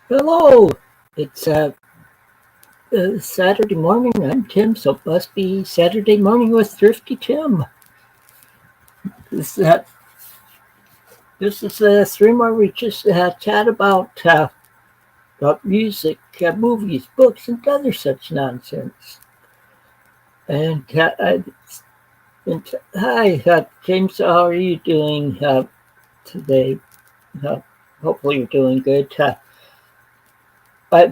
Hello, it's Saturday morning. I'm Tim, so it must be Saturday morning with Thrifty Tim. This, uh, this is a stream where we just chat about music, movies, books, and other such nonsense. And, hi, James, how are you doing today? Uh, Hopefully you're doing good. I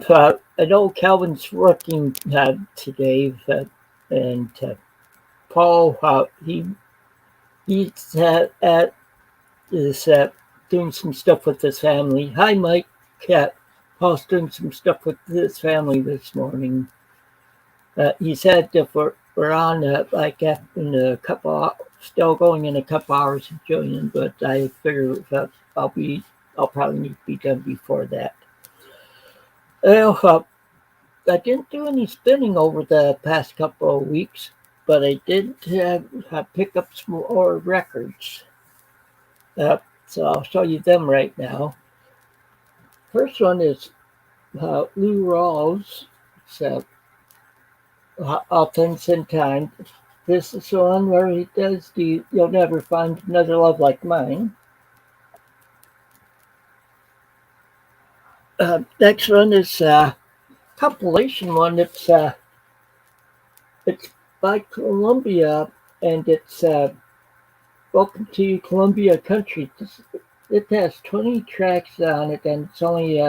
know Calvin's working today, and Paul, he's is doing some stuff with his family. Hi, Mike. Cat. Paul's doing some stuff with his family this morning. He said if we're on like in a couple, still going in a couple hours of joining, but I figure that I'll probably need to be done before that. Well, I didn't do any spinning over the past couple of weeks, but I did pick up some more records. So I'll show you them right now. First one is Lou Rawls. It's All Things in Time. This is the one where he does the You'll Never Find Another Love Like Mine. Next one is compilation one. It's by Columbia, and it's Welcome to Columbia Country. It has 20 tracks on it, and it's only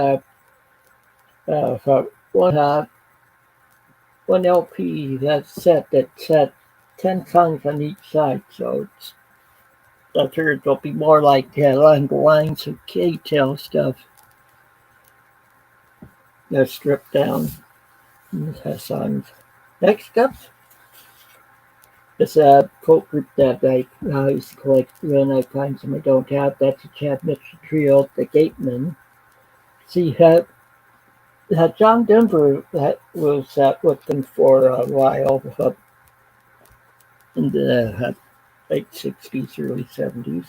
for one LP that's 10 songs on each side. So I figured it'll be more like along the lines of K-Tail stuff. They're stripped down and it has songs. Next up is a folk group that I used to collect when I find some I don't have. That's a Chad Mitchell trio, the Gatemen. See, John Denver was with them for a while in the late 60s, early 70s.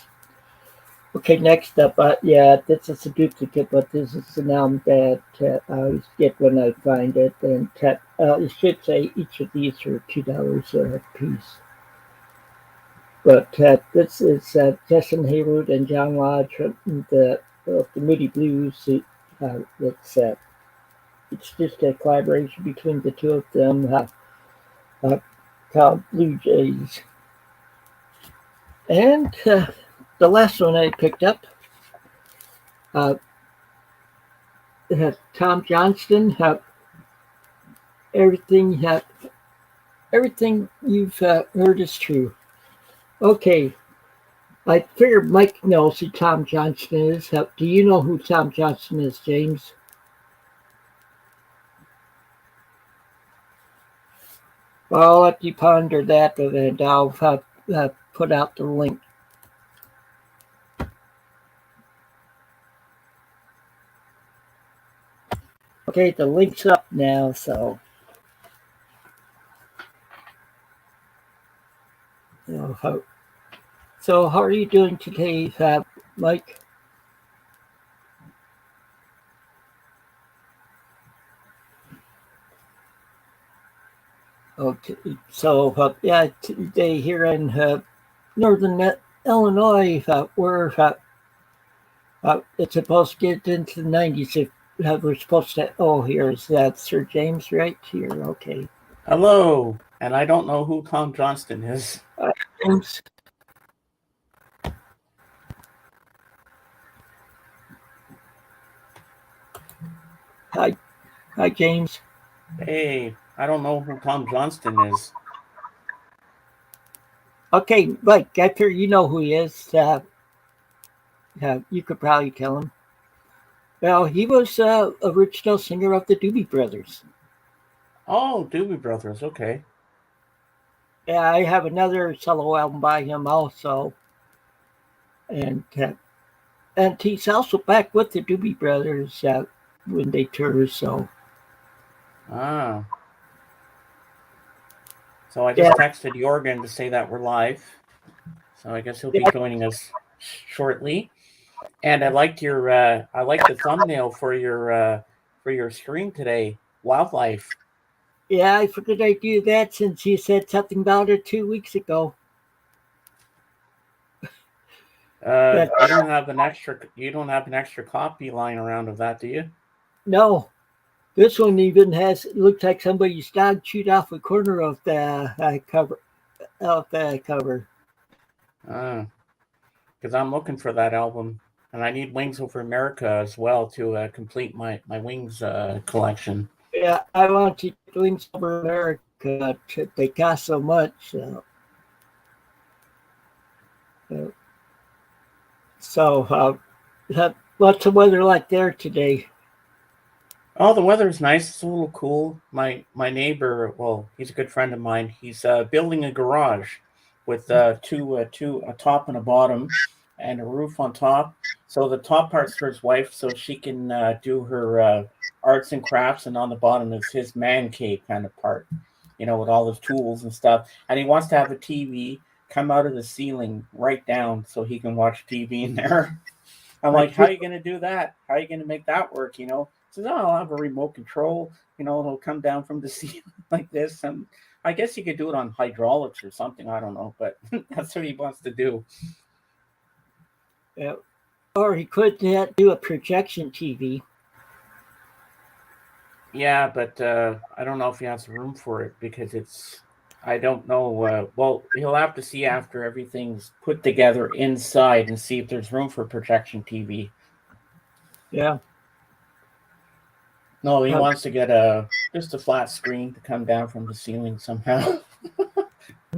Okay, next up, this is a duplicate, but this is an album that I always get when I find it, and it should say each of these are $2 a piece. But this is Justin Hayward and John Lodge from the Moody Blues. It's just a collaboration between the two of them called Blue Jays. And the last one I picked up, Tom Johnston, everything you've heard is true. Okay, I figured Mike knows who Tom Johnston is. Do you know who Tom Johnston is, James? Well, I'll let you ponder that, and I'll put out the link. Okay, the link's up now, so. So how are you doing today, Mike? Okay, so today here in northern Illinois, we're it's supposed to get into the 90s. If we're supposed to, here's that Sir James right here. Okay. Hello, and I don't know who Tom Johnston is. James. Hi, James. Hey, I don't know who Tom Johnston is. Okay, Mike, I figure you know who he is. You could probably tell him. Well, he was original singer of the Doobie Brothers. Oh, Doobie Brothers, okay. Yeah, I have another solo album by him also. And he's also back with the Doobie Brothers when they tour, so. Ah. So I just texted Jorgen to say that we're live. So I guess he'll be joining us shortly. And I liked the thumbnail for your stream today. Wildlife. Yeah, I figured I'd do that since you said something about it 2 weeks ago. That You don't have an extra copy lying around of that, do you? no, this one even has it looks like somebody's dog chewed off a corner of the cover of the cover. Because I'm looking for that album, and I need Wings Over America as well to complete my Wings collection. Yeah, I want to Wings Over America. They cost so much. Uh, what's the weather like there today? Oh, the weather's nice. It's a little cool. My neighbor, well, he's a good friend of mine. He's building a garage with two a top and a bottom, and a roof on top. So the top part's for his wife, so she can do her arts and crafts, and on the bottom is his man cave kind of part, with all his tools and stuff. And he wants to have a TV come out of the ceiling right down so he can watch TV in there. I'm like, how are you going to do that? How are you going to make that work? Says, oh, I'll have a remote control. It'll come down from the ceiling like this. And I guess you could do it on hydraulics or something. I don't know, but that's what he wants to do. Yeah. Or he could do a projection TV. Yeah, but I don't know if he has room for it because I don't know. Well, he'll have to see after everything's put together inside and see if there's room for projection TV. Yeah. No, he wants to get just a flat screen to come down from the ceiling somehow.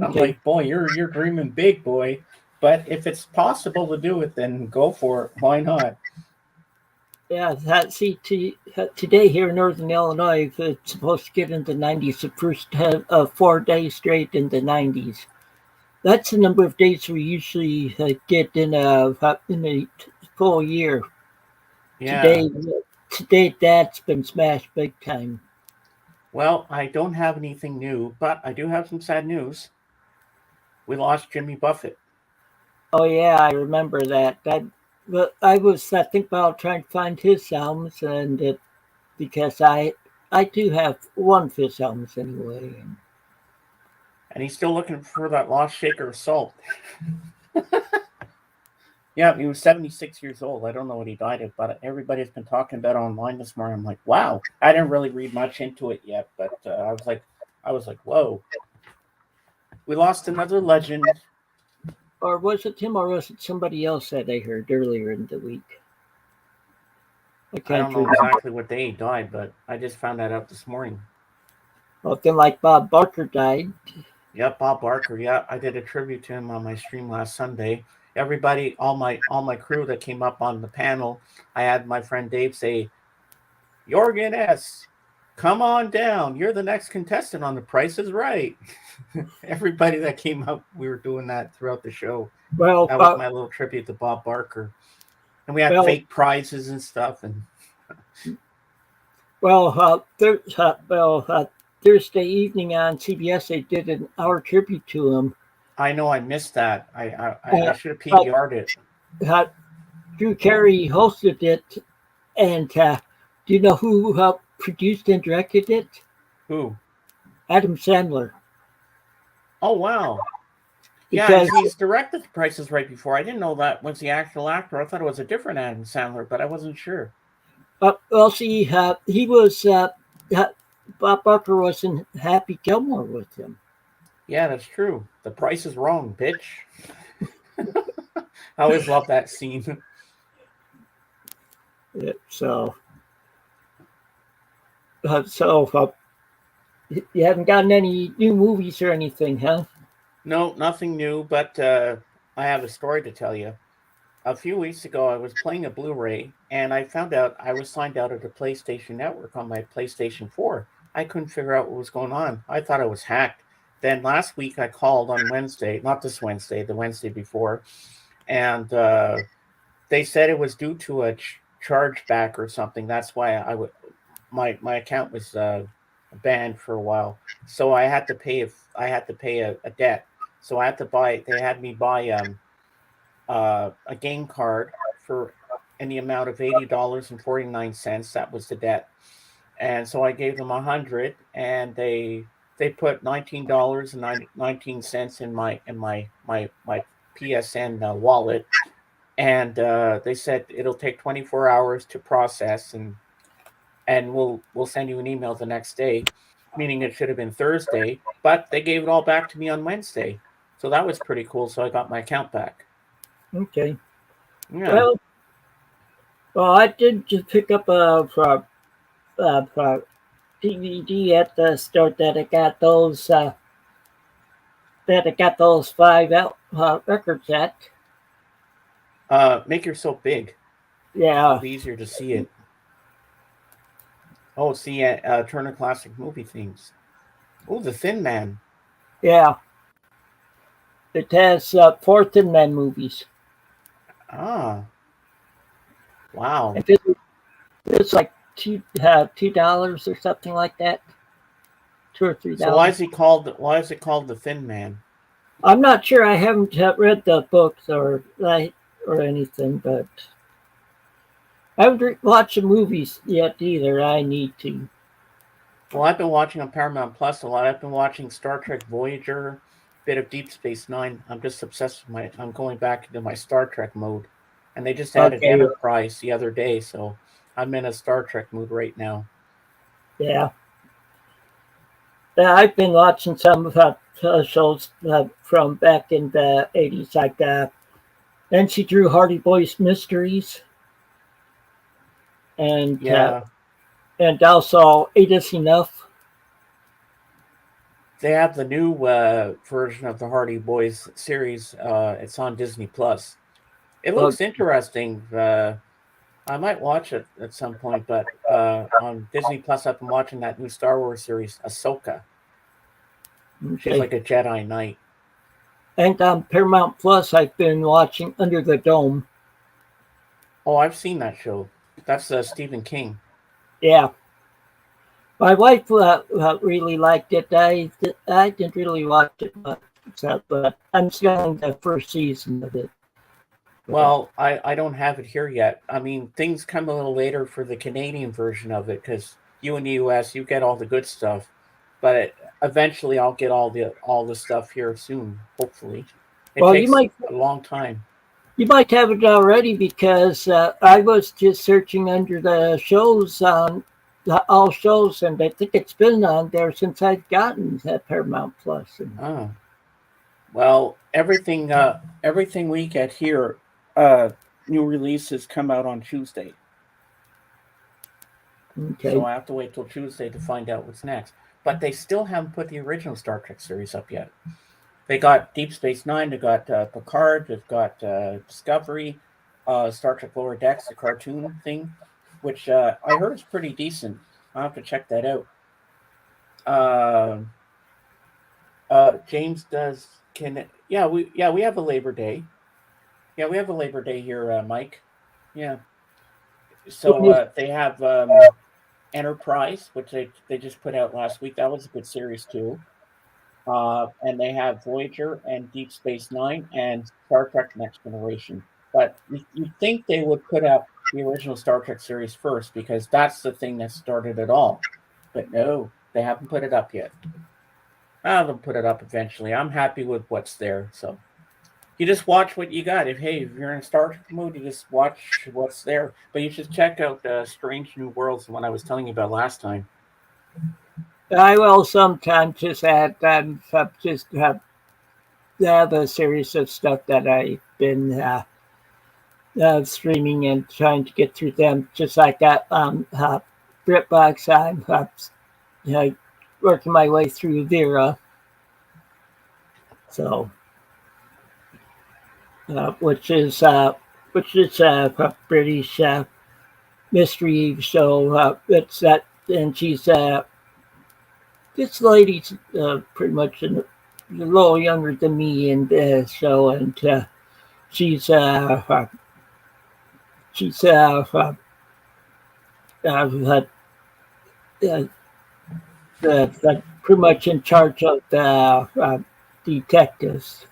I'm like, boy, you're dreaming big, boy. But if it's possible to do it, then go for it. Why not? Yeah, today here in Northern Illinois, it's supposed to get in the 90s. The first 4 days straight in the 90s. That's the number of days we usually get in a full year. Yeah. Today that's been smashed big time. Well, I don't have anything new, but I do have some sad news. We lost Jimmy Buffett. Oh yeah, I remember that. But I was thinking about trying to find his albums, and because I do have one of his albums anyway. And he's still looking for that lost shaker of salt. Yeah, he was 76 years old. I don't know what he died of, but everybody's been talking about it online this morning. I'm like, wow. I didn't really read much into it yet, but I was like, whoa. We lost another legend. Or was it him, or was it somebody else that I heard earlier in the week? I don't know exactly what day he died, but I just found that out this morning. Something like Bob Barker died. Yep, Bob Barker. Yeah, I did a tribute to him on my stream last Sunday. Everybody, all my crew that came up on the panel, I had my friend Dave say, Jorgen S., come on down. You're the next contestant on The Price is Right. Everybody that came up, we were doing that throughout the show. Well, that was my little tribute to Bob Barker. And we had fake prizes and stuff. And Thursday evening on CBS, they did an hour tribute to him. I know I missed that. I should have PDR'd it. Drew Carey hosted it, and do you know who produced and directed it? Who? Adam Sandler. Oh, wow. Because he's directed The Price is Right before. I didn't know that was the actual actor. I thought it was a different Adam Sandler, but I wasn't sure. He was... Bob Barker was in Happy Gilmore with him. Yeah, that's true. The price is wrong, bitch. I always love that scene. Yeah, so you haven't gotten any new movies or anything, huh? No, nothing new, but I have a story to tell you. A few weeks ago, I was playing a Blu-ray, and I found out I was signed out of the PlayStation Network on my PlayStation 4. I couldn't figure out what was going on. I thought I was hacked. Then last week, I called on Wednesday, not this Wednesday, the Wednesday before, and they said it was due to a chargeback or something. That's why my account was banned for a while. So I had to pay a debt. So I had to buy. They had me buy a game card for in the amount of $80.49. That was the debt. And so I gave them 100, and they put $19.19 in my PSN wallet, and they said it'll take 24 hours to process, and we'll send you an email the next day, meaning it should have been Thursday, but they gave it all back to me on Wednesday, so that was pretty cool. So I got my account back. Okay. Yeah. Well, I did just pick up a DVD at the store that I got those 5 out records at. Make yourself big. Yeah. It'll be easier to see it. Oh, see, Turner Classic Movie Themes. Oh, The Thin Man. Yeah. It has 4 Thin Man movies. Ah. Wow. It's like $2 or something like that. $2 or $3. So why is it called The Thin Man? I'm not sure. I haven't read the books or anything, but I haven't watched the movies yet either. I need to. Well, I've been watching on Paramount Plus a lot. I've been watching Star Trek Voyager, bit of Deep Space Nine. I'm just obsessed with I'm going back into my Star Trek mode. And they just added Enterprise the other day, so I'm in a Star Trek mood right now. Yeah. I've been watching some shows from back in the 80s, like Nancy Drew Hardy Boys Mysteries. And also Eight Is Enough. They have the new version of the Hardy Boys series. It's on Disney Plus. It looks interesting. I might watch it at some point, but on Disney Plus, I've been watching that new Star Wars series, Ahsoka. Okay. She's like a Jedi Knight. And on Paramount Plus, I've been watching Under the Dome. Oh, I've seen that show. That's Stephen King. Yeah. My wife really liked it. I didn't really watch it much, but I'm still in the first season of it. Well, I don't have it here yet. I mean, things come a little later for the Canadian version of it because you in the U.S. you get all the good stuff, but eventually I'll get all the stuff here soon. Hopefully, it takes a long time. You might have it already because I was just searching under the shows on all shows, and I think it's been on there since I've gotten that Paramount Plus. Oh, well, everything we get here. New releases come out on Tuesday. Okay. So I have to wait till Tuesday to find out what's next. But they still haven't put the original Star Trek series up yet. They got Deep Space Nine, they got Picard, they've got Discovery, Star Trek Lower Decks, the cartoon thing, which I heard is pretty decent. I'll have to check that out. James does we have a Labor Day. Yeah, we have a Labor Day here, Mike. Yeah. So they have Enterprise, which they just put out last week. That was a good series too. And they have Voyager and Deep Space Nine and Star Trek Next Generation. But you'd think they would put out the original Star Trek series first because that's the thing that started it all. But no, they haven't put it up yet. They'll put it up eventually. I'm happy with what's there, so. You just watch what you got. If you're in a Star Trek mood, you just watch what's there. But you should check out Strange New Worlds, the one I was telling you about last time. I will sometimes just have a series of stuff that I've been streaming and trying to get through them. Just like that BritBox, I'm working my way through Vera. So. Which is a British mystery show. It's that, and she's this lady's pretty much a little younger than me in the show, and she's pretty much in charge of the detectives.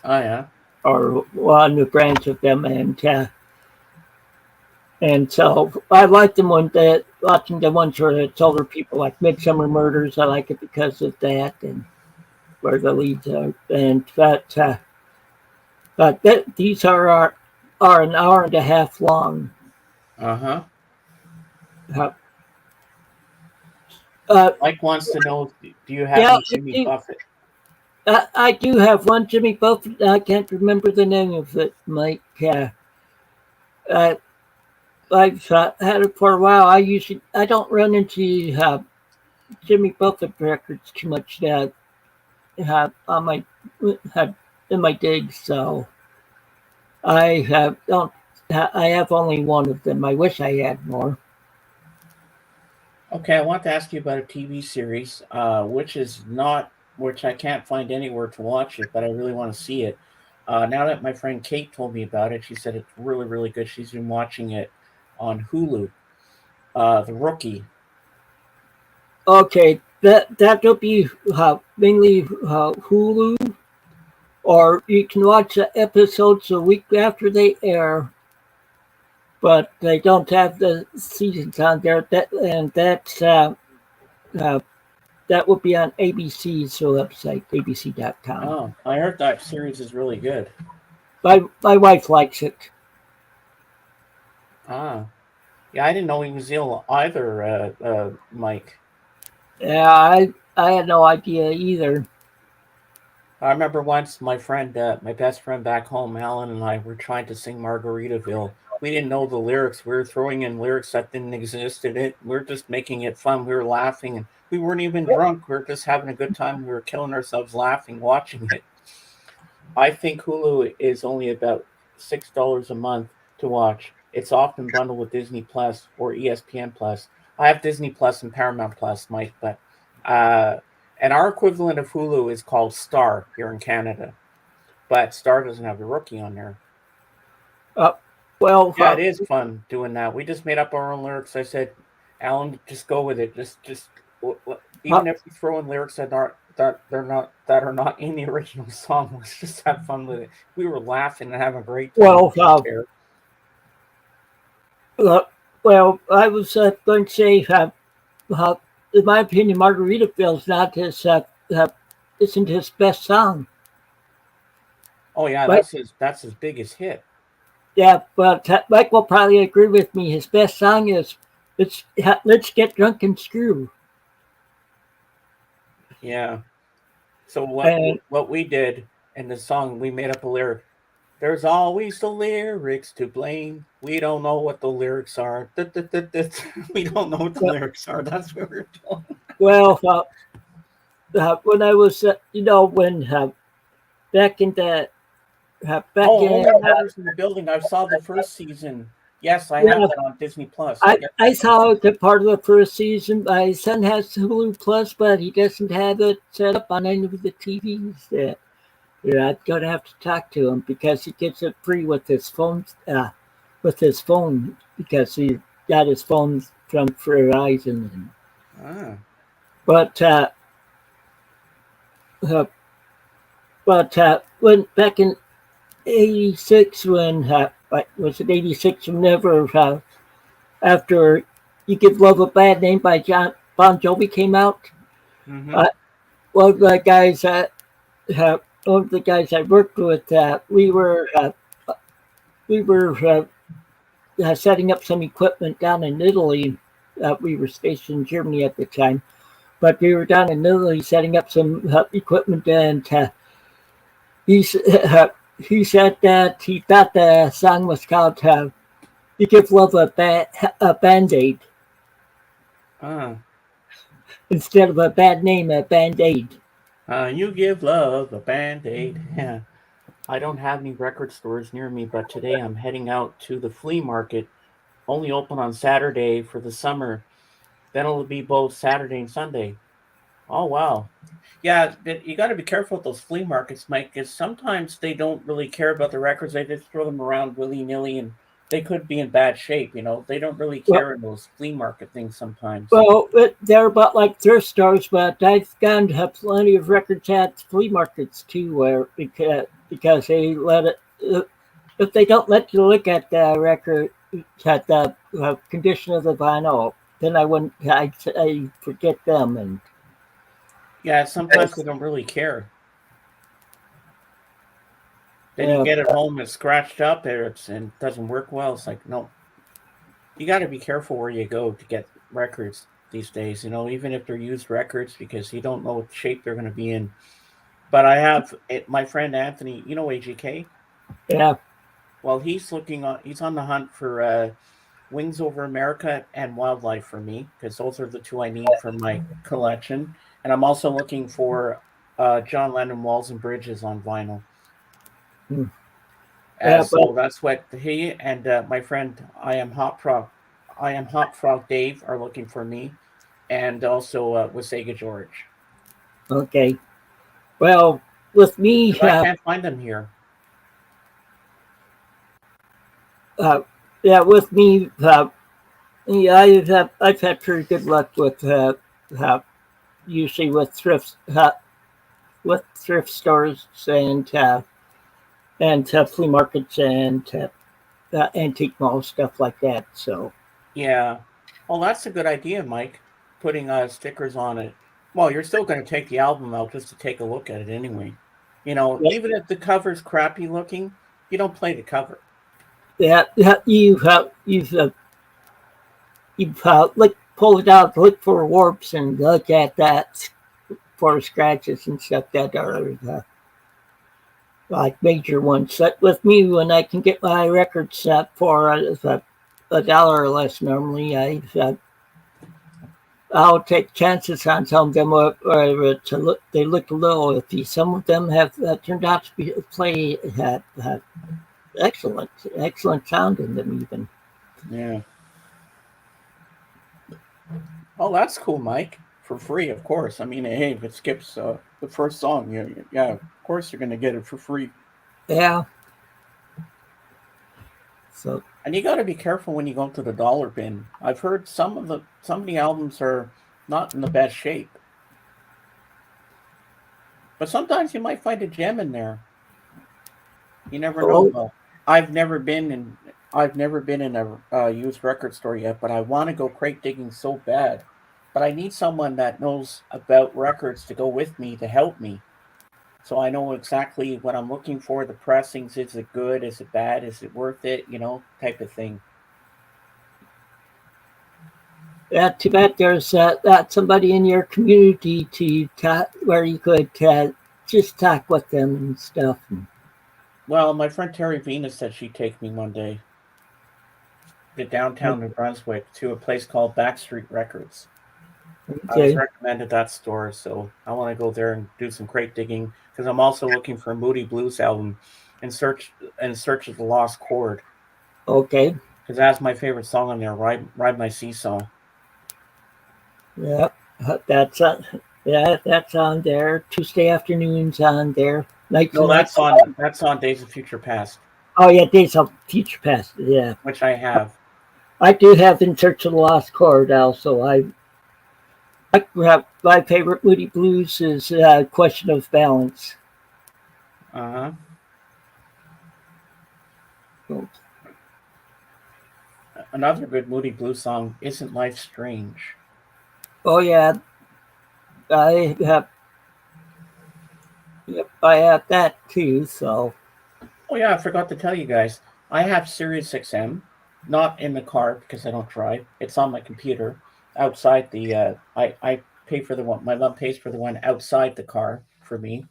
Oh yeah. Or one branch of them, and And so I like them when watching the ones where it's older people, like Midsummer Murders. I like it because of that and where the leads are. And these are an hour and a half long. Uh-huh. Uh, uh, Mike wants to know, do you have yeah, any Jimmy Buffett? I do have one Jimmy Buffett. I can't remember the name of it, Mike. Uh, I've had it for a while. I don't run into Jimmy Buffett records too much on my have in my digs, so I have don't I have only one of them. I wish I had more. Okay, I want to ask you about a TV series, which I can't find anywhere to watch it, but I really want to see it. Now that my friend Kate told me about it, she said it's really, really good. She's been watching it on Hulu. The Rookie. Okay, that'll be mainly Hulu, or you can watch the episodes a week after they air, but they don't have the seasons on there. Uh, that will be on ABC's website, abc.com. Oh, I heard that series is really good. My wife likes it. Ah, yeah, I didn't know he was ill either, Mike. Yeah, I had no idea either. I remember once my best friend back home, Alan, and I were trying to sing Margaritaville. We didn't know the lyrics. We were throwing in lyrics that didn't exist in it. We were just making it fun. We were laughing, and we weren't even drunk. We were just having a good time. We were killing ourselves laughing watching it. I think Hulu is only about $6 a month to watch. It's often bundled with Disney Plus or ESPN Plus. I have Disney Plus and Paramount Plus, Mike, but uh, and our equivalent of Hulu is called Star here in Canada, but Star doesn't have the Rookie on there. Uh, well, Yeah, it is fun doing that. We just made up our own lyrics. I said, Alan, just go with it. Just uh, even if we throw in lyrics that are not in the original song, let's just have fun with it. We were laughing and having a great time well, there. uh, well, I was going to say, in my opinion, Margaritaville's not isn't his best song. Oh yeah, But that's his biggest hit. yeah, but Mike will probably agree with me. His best song is "Let's Get Drunk and Screw." Yeah. So what And what we did in the song, we made up a lyric. There's always the lyrics to blame. We don't know what the lyrics are. We don't know what the lyrics are. That's what we're doing. well, when I was, when back in the back Oh, in Only Murders in the Building. I saw the first season. Yes, I have yeah, that on Disney Plus. I get I that. saw the part of the first season. My son has Hulu Plus, but he doesn't have it set up on any of the TVs. Yeah, I'm gonna have to talk to him because he gets it free with his phone. Because he got his phone from Verizon. Ah. But uh, when back in '86, when was it '86? Whenever after "You Give Love a Bad Name" by Bon Jovi came out, Mm-hmm. uh, one of the guys uh, one of the guys I worked with, we were setting up some equipment down in Italy. We were stationed in Germany at the time, but we were down in Italy setting up some equipment, and he uh, he said that he thought the song was called "You Give Love a Band-Aid" Ah. instead of a bad name, a Band-Aid. You give love a band-aid. Yeah. I don't have any record stores near me, but today I'm heading out to the flea market, only open on Saturday for the summer. Then it'll be both Saturday and Sunday. Oh wow. Yeah, but you got to be careful with those flea markets, Mike, because sometimes they don't really care about the records. They just throw them around willy nilly, and they could be in bad shape. They don't really Well, care in those flea market things sometimes. well, they're about like thrift stores, but I've gone to plenty of records at flea markets too, where because they let it. If they don't let you look at the record, had the condition of the vinyl, then I forget them, and Yeah, sometimes they don't really care. Then you uh, get it home, it's scratched up, and doesn't work well. It's like, no, you got to be careful where you go to get records these days. Even if they're used records, because you don't know what shape they're going to be in. But I have my friend Anthony. AGK. yeah, Well, he's on the hunt for Wings Over America and Wildlife for me, because those are the two I need for my collection. And I'm also looking for John Lennon Walls and Bridges on vinyl. mm, yeah, but So that's what he and my friend I am Hop Frog Dave are looking for me, and also Wasega George. okay. Well, with me, Because I can't find them here. uh, yeah, with me, yeah, I've had pretty good luck with uh, usually with thrift stores and flea markets and antique malls, stuff like that. So Yeah. Well, that's a good idea, Mike. Putting stickers on it. Well, you're still going to take the album out just to take a look at it anyway. yeah, Even if the cover's crappy looking, you don't play the cover. yeah, you've like pull it out, look for warps, and look at that for scratches and stuff that are like major ones. But with me, when I can get my records set for a dollar or less, normally I'll take chances on some of them to look. They look a little iffy. Some of them have turned out to be play have excellent sound in them even. Yeah. Oh, that's cool, Mike. For free, of course. I mean, hey, if it skips the first song, yeah, of course you're going to get it for free. Yeah. So And you got to be careful when you go to the dollar bin. I've heard some of the albums are not in the best shape, but sometimes you might find a gem in there. You never know. oh Well, I've never been in a used record store yet, but I want to go crate digging so bad. But I need someone that knows about records to go with me to help me, so I know exactly what I'm looking for. The pressings, is it good? Is it bad? Is it worth it? Type of thing. yeah, too bad there's not somebody in your community to talk where you could just talk with them and stuff. Well, my friend Terry Venus said she'd take me one day to downtown New Brunswick to a place called Backstreet Records. I was Okay, recommended that store, so I want to go there and do some crate digging, because I'm also looking for a Moody Blues album in search of the lost chord, okay, because that's my favorite song on there. Ride My Seesaw. yeah, that's yeah, that's on there. Tuesday afternoons on there. Nights No, and nights. that's on Days of Future Past, Oh yeah, Days of Future Past. Yeah, which I have. I do have In Search of the Lost Chord also. I have my favorite Moody Blues is Question of Balance. Uh huh. Another good Moody Blues song, Isn't Life Strange? Oh yeah, I have. Yep, I have that too. So Oh yeah, I forgot to tell you guys. I have Sirius XM, not in the car because I don't drive. It's on my computer outside the. I pay for the one. My mom pays for the one outside the car for me,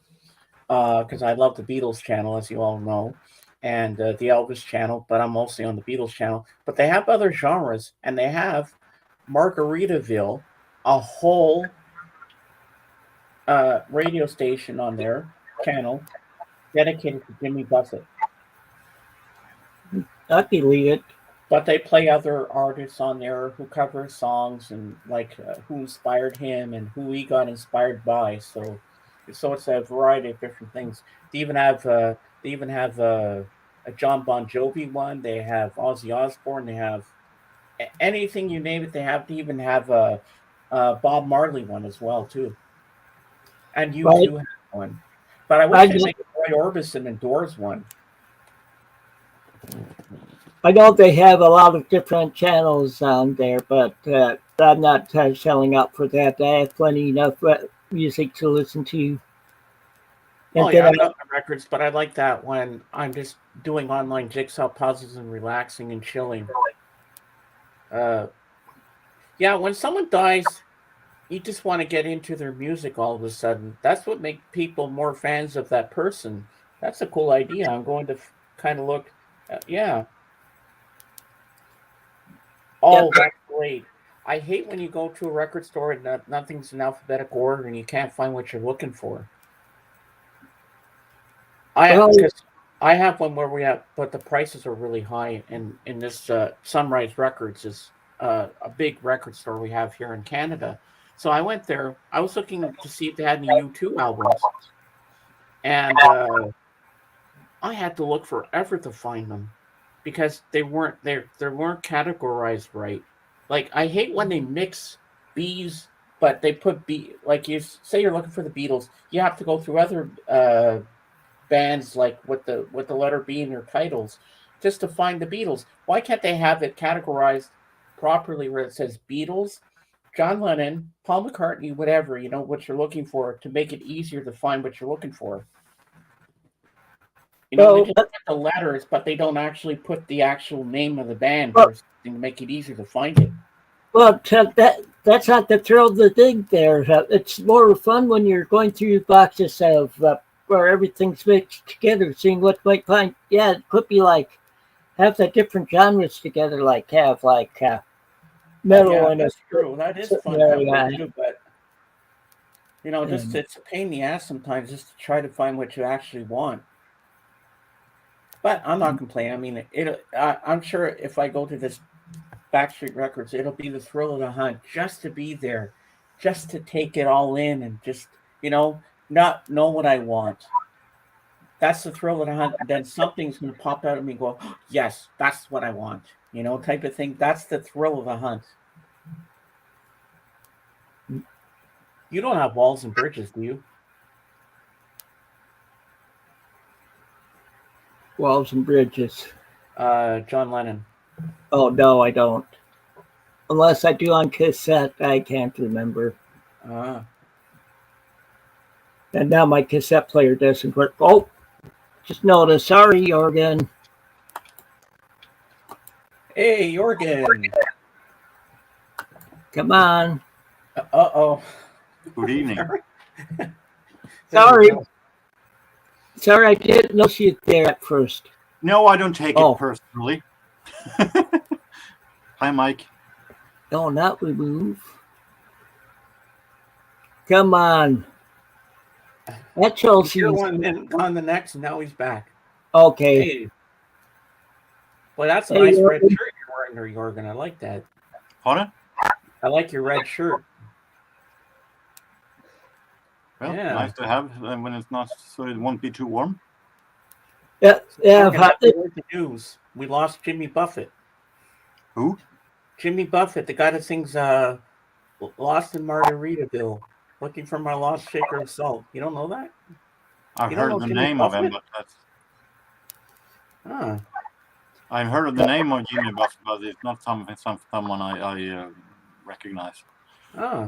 because I love the Beatles channel, as you all know, and the Elvis channel. But I'm mostly on the Beatles channel. But they have other genres, and they have Margaritaville, a whole radio station on their channel dedicated to Jimmy Buffett. I believe it. But they play other artists on there who cover songs, and like who inspired him and who he got inspired by. So it's a variety of different things. They even have a John Bon Jovi one. They have Ozzy Osbourne. They have anything you name it. They even have a Bob Marley one as well too, and you Right. two have one. But I I wish they'd just make a Roy Orbison and Doors one. I know they have a lot of different channels on there, but I'm not shelling out for that. I have plenty enough music to listen to. Oh And yeah, then I love the records, but I like that when I'm just doing online jigsaw puzzles and relaxing and chilling. Uh, yeah, when someone dies, you just want to get into their music all of a sudden. That's what makes people more fans of that person. That's a cool idea. I'm going to kind of look. Yeah. yep. Oh, that's great. I hate when you go to a record store and nothing's in alphabetical order and you can't find what you're looking for. Well, Because I have one where we have, but the prices are really high. And in this Sunrise Records is a big record store we have here in Canada. So I went there. I was looking to see if they had any U2 albums, and I had to look forever to find them because they weren't categorized right. Like I hate when they mix B's, but they put B like you say you're looking for the Beatles, you have to go through other bands like with the letter B in their titles just to find the Beatles. Why can't they have it categorized properly where it says Beatles, John Lennon, Paul McCartney, whatever, you know what you're looking for to make it easier to find what you're looking for. You know, they well, just put the letters, but they don't actually put the actual name of the band well, or something to make it easier to find it. well, that's not the thrill of the thing there. It's more fun when you're going through boxes of where everything's mixed together, seeing what you might find. Yeah, it could be like have the different genres together, like have like Oh metal yeah, and a that's true. That is certain fun that way area. too, but you know, just And, it's a pain in the ass sometimes just to try to find what you actually want. But I'm not complaining. I mean, I'm sure if I go to this Backstreet Records, it'll be the thrill of the hunt just to be there, just to take it all in and just not know what I want. That's the thrill of the hunt. And then something's going to pop out of me and go, oh, yes, that's what I want. Type of thing. That's the thrill of the hunt. You don't have walls and bridges, do you? walls and bridges. John Lennon. Oh no, I don't. Unless I do on cassette, I can't remember. Uh, And now my cassette player doesn't work. Oh, just noticed. Sorry, Jorgen. hey, Jorgen. Come on. Uh-oh. Good evening. There we Sorry. go. Sorry, I didn't know you there at first. No, I don't take it Oh. personally. Hi, Mike. No, not remove. Come on. That He's here Chelsea's. one minute, gone the next, and now he's back. Okay. Hey, well, that's a Hey, nice red Jorgen. shirt you're wearing there, Jorgen. I like that. Pardon? I like your red shirt. Well, Yeah. nice to have when it's not, so it won't be too warm. Yeah, Jorgen, yeah. we heard the news. We lost Jimmy Buffett. Who? Jimmy Buffett, the guy that sings Lost in Margaritaville, looking for my lost shaker of salt. You don't know that? I've You don't heard know the Jimmy name of him, Buffett? but Ah, I've heard of the name of Jimmy Buffett, but it's not someone I recognize. ah.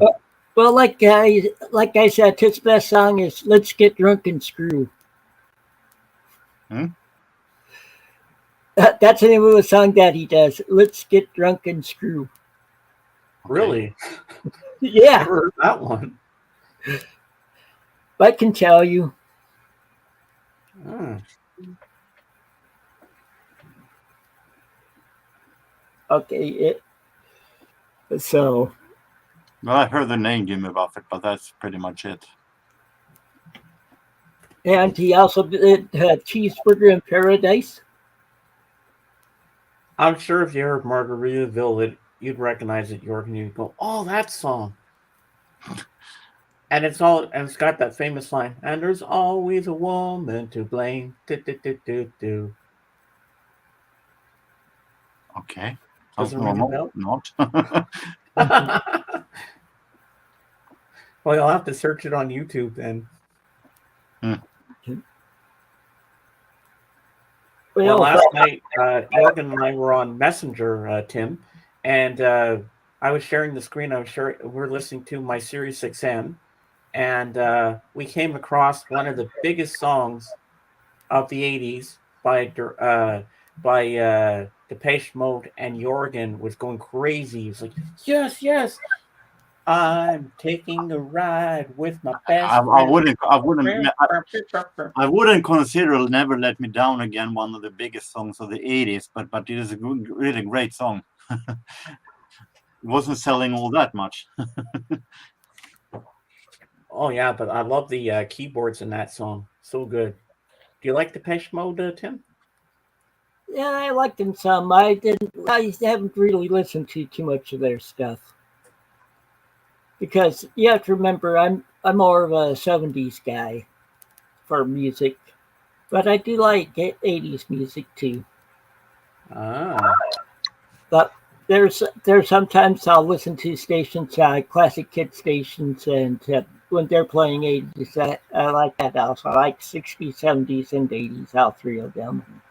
Well, like I said, his best song is "Let's Get Drunk and Screw." Hmm? That's the name of the song that he does. Let's get drunk and screw. Okay. Really? Yeah, Never heard that one. I can tell you. Ah. Okay, so Well, I've heard the name Jimmy Buffett, but that's pretty much it. and he also did Cheeseburger in Paradise. I'm sure if you heard Margaritaville, that you'd recognize it, York, and you'd go, "Oh, that song." And it's got that famous line, "And there's always a woman to blame." Do, do, do, do, do. Okay. Sounds Doesn't ring a normal. bell. Not. Well, you'll have to search it on YouTube then. Well, Well, last night, Jorgen and I were on Messenger, Tim, and I was sharing the screen. We're listening to my Sirius XM, and we came across one of the biggest songs of the '80s by Depeche Mode, and Jorgen was going crazy. He was like, "Yes, yes, I'm taking a ride with my best friend." I wouldn't consider "Never Let Me Down Again" one of the biggest songs of the '80s, but it is a really great song. It wasn't selling all that much. Oh yeah, but I love the keyboards in that song. So good. Do you like Depeche Mode, Tim? yeah, I liked them some. I haven't really listened to too much of their stuff because you have to remember I'm more of a '70s guy for music, but I do like '80s music too. Ah, But there's sometimes I'll listen to stations, classic kid stations, and when they're playing '80s, I like that also. I like '60s, '70s, and '80s, all three of them.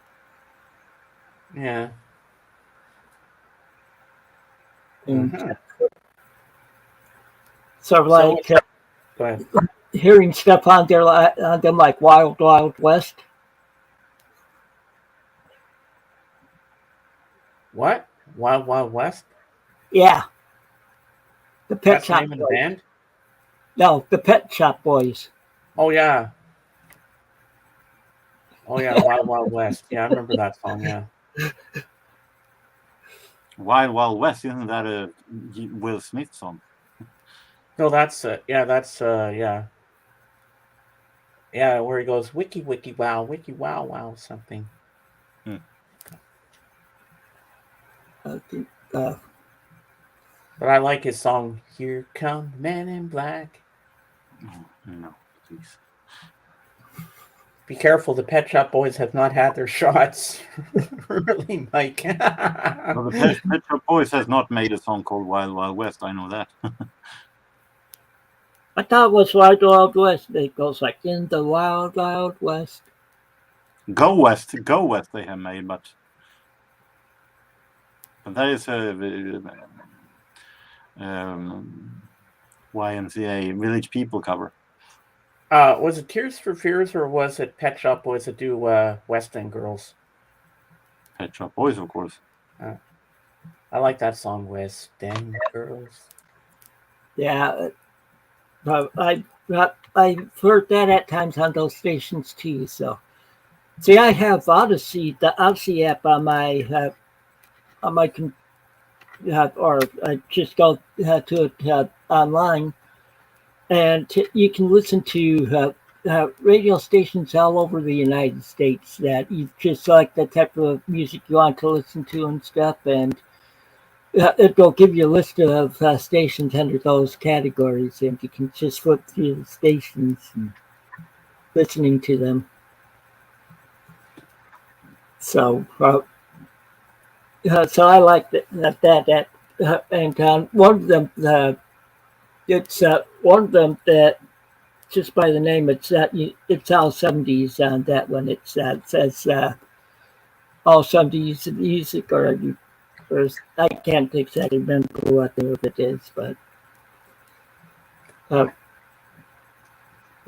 yeah. And Uh-huh. sort of So like go ahead. hearing stuff on there on them like Wild Wild West. What? Wild Wild West? Yeah, the Pet That's the Shop name of the Boys. band? No, the Pet Shop Boys. Oh yeah. Oh yeah, Wild Wild West. Yeah, I remember that song, yeah. Wild Wild West, isn't that a Will Smith song? No, that's yeah. Yeah, where he goes wiki wiki wow wow something. Uh, uh, But I like his song "Here Come the Man in Black." No, please. Be careful, the Pet Shop Boys have not had their shots. Really, Mike. Well, the Pet Shop Boys has not made a song called Wild Wild West. I know that. I thought it was Wild Wild West. It goes like in the Wild Wild West. Go West, they have made, but that is a YMCA Village People cover. Was it Tears for Fears or was it Pet Shop Boys that do West End Girls? Pet Shop Boys, of course. I like that song, West End Girls. Yeah, I've heard that at times on those stations too. So, see, I have Odyssey, the Odyssey app on my or I just go to it online, and you can listen to radio stations all over the United States that you just select the type of music you want to listen to and stuff, and it'll give you a list of stations under those categories, and you can just flip through the stations and listening to them. So, so I like that, and one of them, it's one of them that just by the name, it's all '70s on that one. It says all '70s music, or I can't exactly remember what it is, but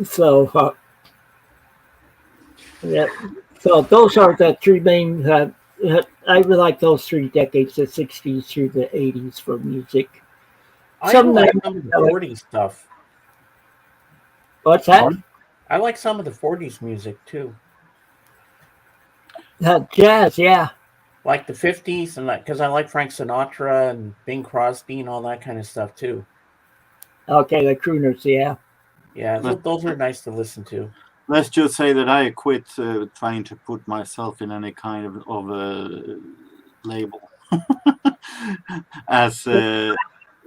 so yeah. So those are the three main. I really like those 3 decades, the '60s through the '80s for music. I like some of the '40s stuff. What's that? I like some of the '40s music too. Jazz, yeah. Like the '50s, and because I like Frank Sinatra and Bing Crosby and all that kind of stuff too. Okay, the crooners, yeah. Yeah, those are nice to listen to. Let's just say that I quit trying to put myself in any kind of a label. As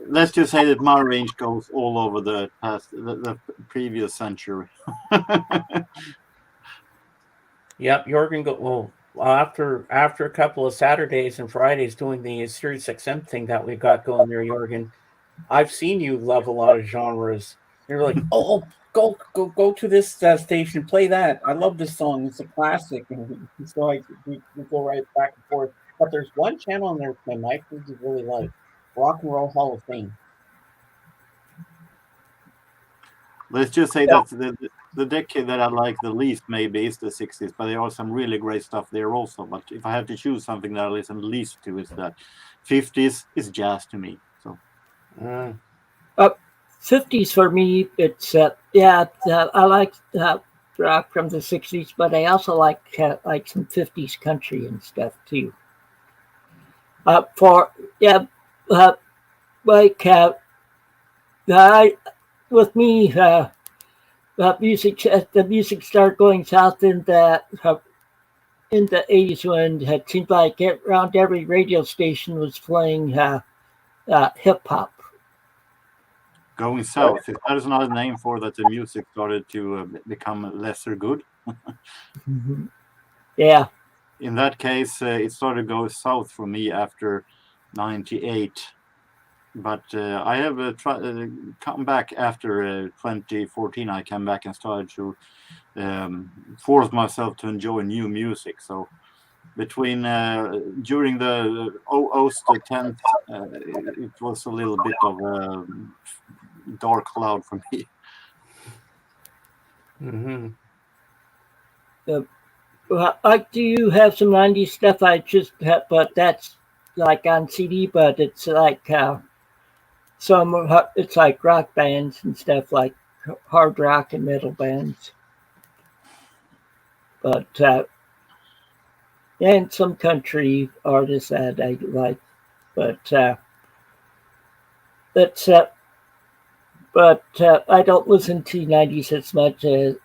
let's just say that my range goes all over the previous century. Yep, Jorgen after a couple of Saturdays and Fridays doing the Sirius XM thing that we've got going there, Jorgen, I've seen you love a lot of genres. You're like, oh, go to this station, play that. I love this song. It's a classic, and so like we go right back and forth. But there's one channel on there my Mike would really like, Rock and Roll Hall of Fame. Let's just say that the decade that I like the least maybe is the 60s, but there are some really great stuff there also. But if I have to choose something that I listen least to, is that 50s is jazz to me. So 50s for me, it's I like rock from the 60s, but I also like some 50s country and stuff too. Like I with me, the music started going south in the 80s when it seemed like around every radio station was playing hip hop. going south, if that is not a name for that, the music started to become lesser good. Mm-hmm. Yeah. In that case, it started to go south for me after 98. But I have come back after 2014. I came back and started to force myself to enjoy new music. So between during the 00s to 10th, it was a little bit of a dark cloud for me. Mm-hmm. I do have some 90s stuff I just have, but that's like on CD, but it's like it's like rock bands and stuff, like hard rock and metal bands. But and some country artists that I like, but that's but I don't listen to 90s as much as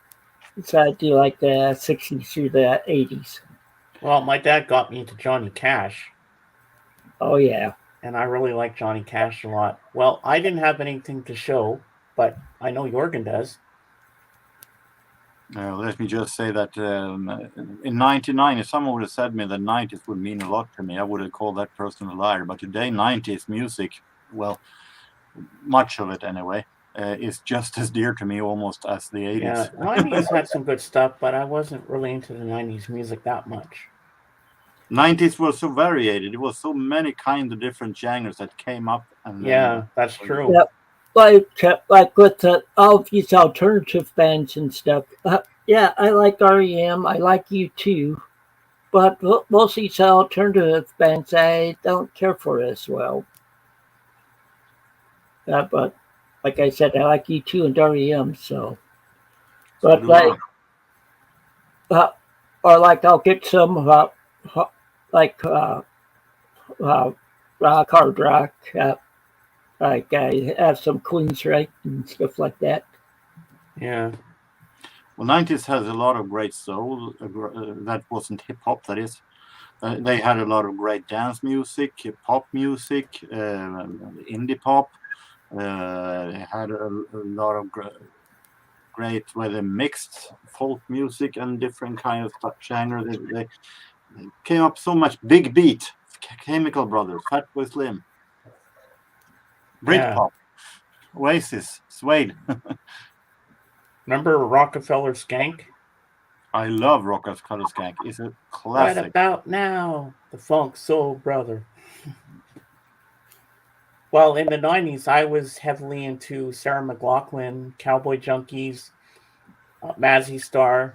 I do like the 60s through the 80s. Well, my dad got me into Johnny Cash. Oh yeah. And I really like Johnny Cash a lot. Well, I didn't have anything to show, but I know Jorgen does. Let me just say that in 99, if someone would have said me that 90s would mean a lot to me, I would have called that person a liar. But today, 90s music, well, much of it anyway, is just as dear to me almost as the 80s. Yeah, 90s had some good stuff, but I wasn't really into the 90s music that much. 90s was so varied. It was so many kinds of different genres that came up. And yeah, that's true. Yeah, like with all of these alternative bands and stuff. Yeah, I like REM. I like U2, but most of these alternative bands I don't care for as well. But like I said, I like U2 and REM. So, but like, or like I'll get some like rock, hard rock. Like I have some Queensryche and stuff like that. Yeah. Well, 90s has a lot of great soul. That wasn't hip hop, that is. They had a lot of great dance music, pop music, indie pop. They had a lot of great where they mixed folk music and different kinds of genre. They came up so much. Big Beat, Chemical Brothers, Fatboy Slim, Britpop, Oasis, Suede. Remember Rockefeller Skank? I love Rockefeller Skank. It's a classic. Right about now, the Funk Soul Brother. Well, in the 90s, I was heavily into Sarah McLachlan, Cowboy Junkies, Mazzy Star.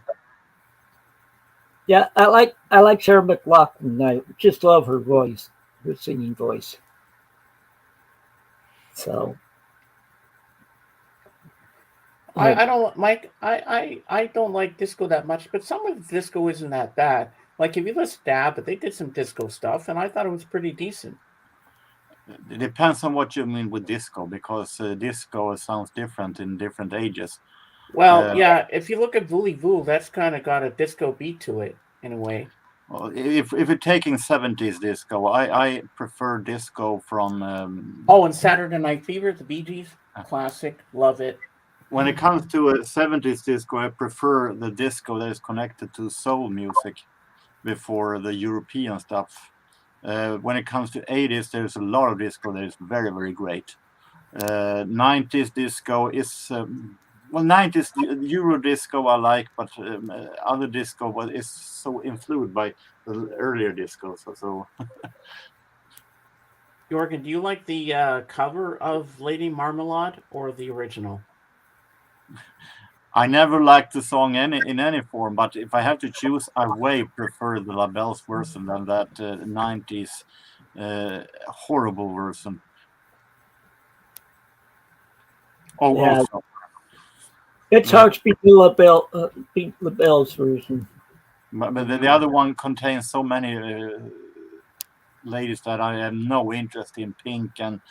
Yeah, I like Sarah McLachlan. I just love her voice, her singing voice. So I don't, Mike. I don't like disco that much, but some of the disco isn't that bad. Like if you listen to ABBA, they did some disco stuff, and I thought it was pretty decent. It depends on what you mean with disco, because disco sounds different in different ages. Well, yeah, if you look at Voulez-Vous, that's kind of got a disco beat to it in a way. Well, if you're taking 70s disco, I prefer disco from... and Saturday Night Fever, the Bee Gees, classic, love it. When it comes to 70s disco, I prefer the disco that is connected to soul music before the European stuff. When it comes to 80s, there's a lot of disco that is very, very great. 90s disco is well, 90s Euro disco I like, but other disco is so influenced by the earlier disco. So Jorgen, do you like the cover of Lady Marmalade or the original? I never liked the song in any form, but if I have to choose, I way prefer the LaBelle's version than that 90s horrible version. Oh, Yeah. also. It's hard to beat LaBelle's version. But the other one contains so many ladies that I have no interest in. Pink and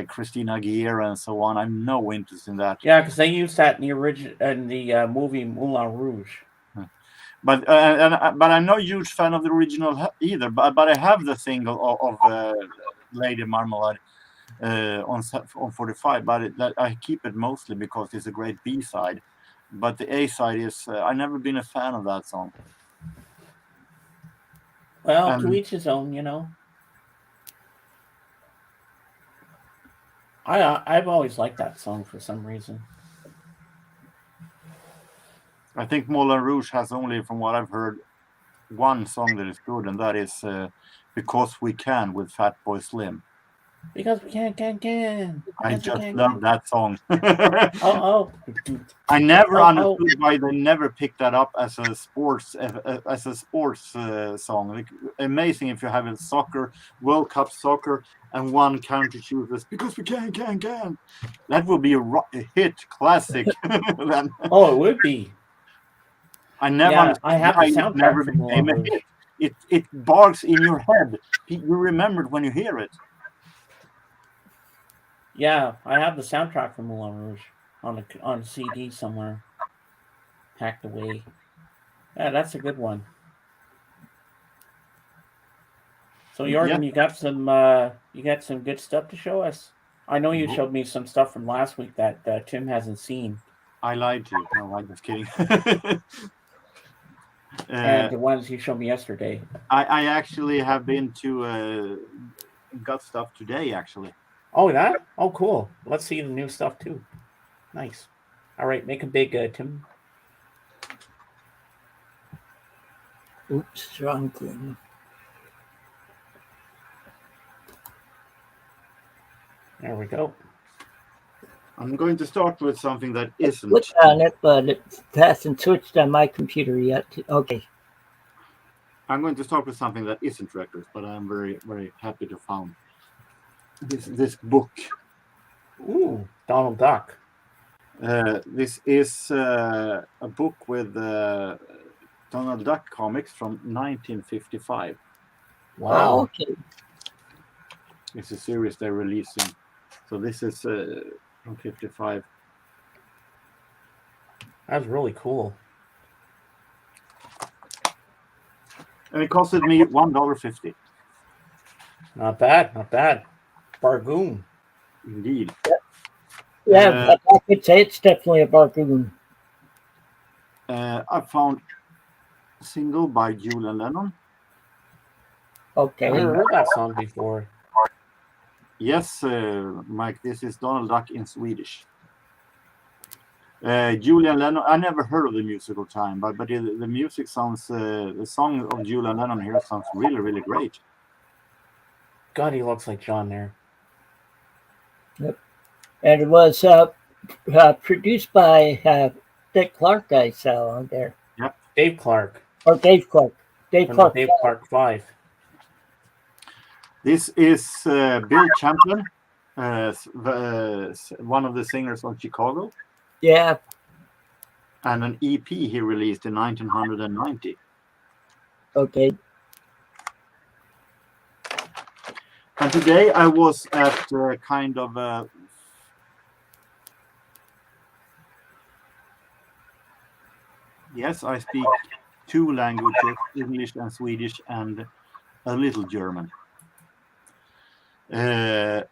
Christina Aguilera and so on. I'm no interest in that. Yeah, because they used that in the movie Moulin Rouge. But I'm no huge fan of the original either. But I have the single of Lady Marmalade on 45. But I keep it mostly because it's a great B-side. But the A-side is I've never been a fan of that song. Well, to each his own, you know. I've always liked that song for some reason. I think Moulin Rouge has only, from what I've heard, one song that is good, and that is Because We Can with Fatboy Slim. Because we can. I just love that song. Oh. I never understood why they never picked that up as a sports song. Like, amazing if you have a soccer World Cup soccer and one country chooses Because We Can. That would be a hit classic. Oh, it would be. I never understood. I have the soundtrack never from became a hit. It barks in your head. You remember it when you hear it. Yeah, I have the soundtrack from Moulin Rouge on a CD somewhere, packed away. Yeah, that's a good one. So Jorgen, you got some good stuff to show us. I know you showed me some stuff from last week that Tim hasn't seen. I lied to you. No, I'm just kidding. And the ones you showed me yesterday. I actually have been to got stuff today actually. Oh, that? Oh, cool. Let's see the new stuff too. Nice. All right, make a big Tim. Oops, wrong thing. There we go. I'm going to start with something that isn't. Click on it, but it hasn't switched on my computer yet. Okay. I'm going to start with something that isn't records, but I'm very, very happy to find this book. Ooh, Donald Duck. This is a book with Donald Duck comics from 1955. Wow. Oh, okay. It's a series they're releasing. So this is from 55. That's really cool. And it costed me $1.50. Not bad. Bargoon. Indeed. Yeah, I could say it's definitely a bargain. I found a single by Julian Lennon. Okay. I've never heard that song before. Yes, Mike, this is Donald Duck in Swedish. Julian Lennon, I never heard of the musical time, but the music sounds, the song of Julian Lennon here sounds really, really great. God, he looks like John there. Yep. And it was produced by Dick Clark, I saw on there. Yep. Dave Clark. Or Dave Clark. Dave Clark 5. This is Bill Champlin, one of the singers of Chicago. Yeah. And an EP he released in 1990. Okay. And today I was at kind of a yes, I speak 2 languages, English and Swedish, and a little German. I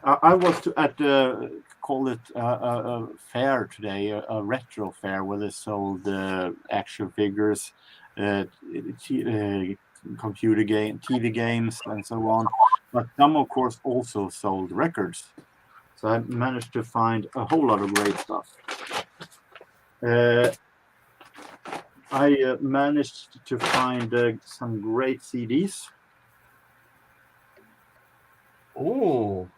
was at call it a fair today, a retro fair where they sold action figures, computer game, TV games, and so on. But some, of course, also sold records. So I managed to find a whole lot of great stuff. I managed to find some great CDs. Ooh.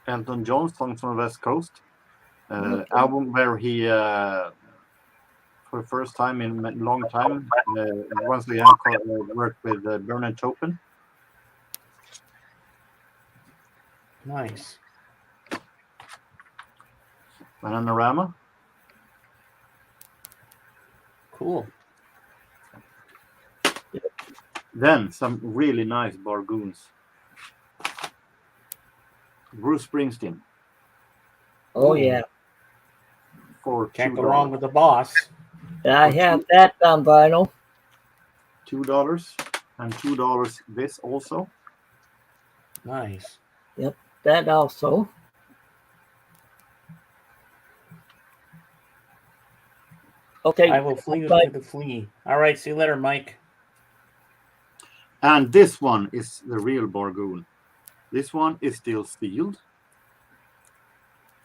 Elton John, Songs from the West Coast. Album where he, for the first time in a long time, once again worked with Bernard Taupin. Nice. Panorama. Cool. Then some really nice bargoons. Bruce Springsteen. Oh, Ooh. yeah. For Can't go $2. wrong with the boss. I have that on vinyl. $2 and $2 this also. Nice. That also. Okay. I will flee Bye. to the flea. All right. See you later, Mike. And this one is the real bargoon. This one is still sealed.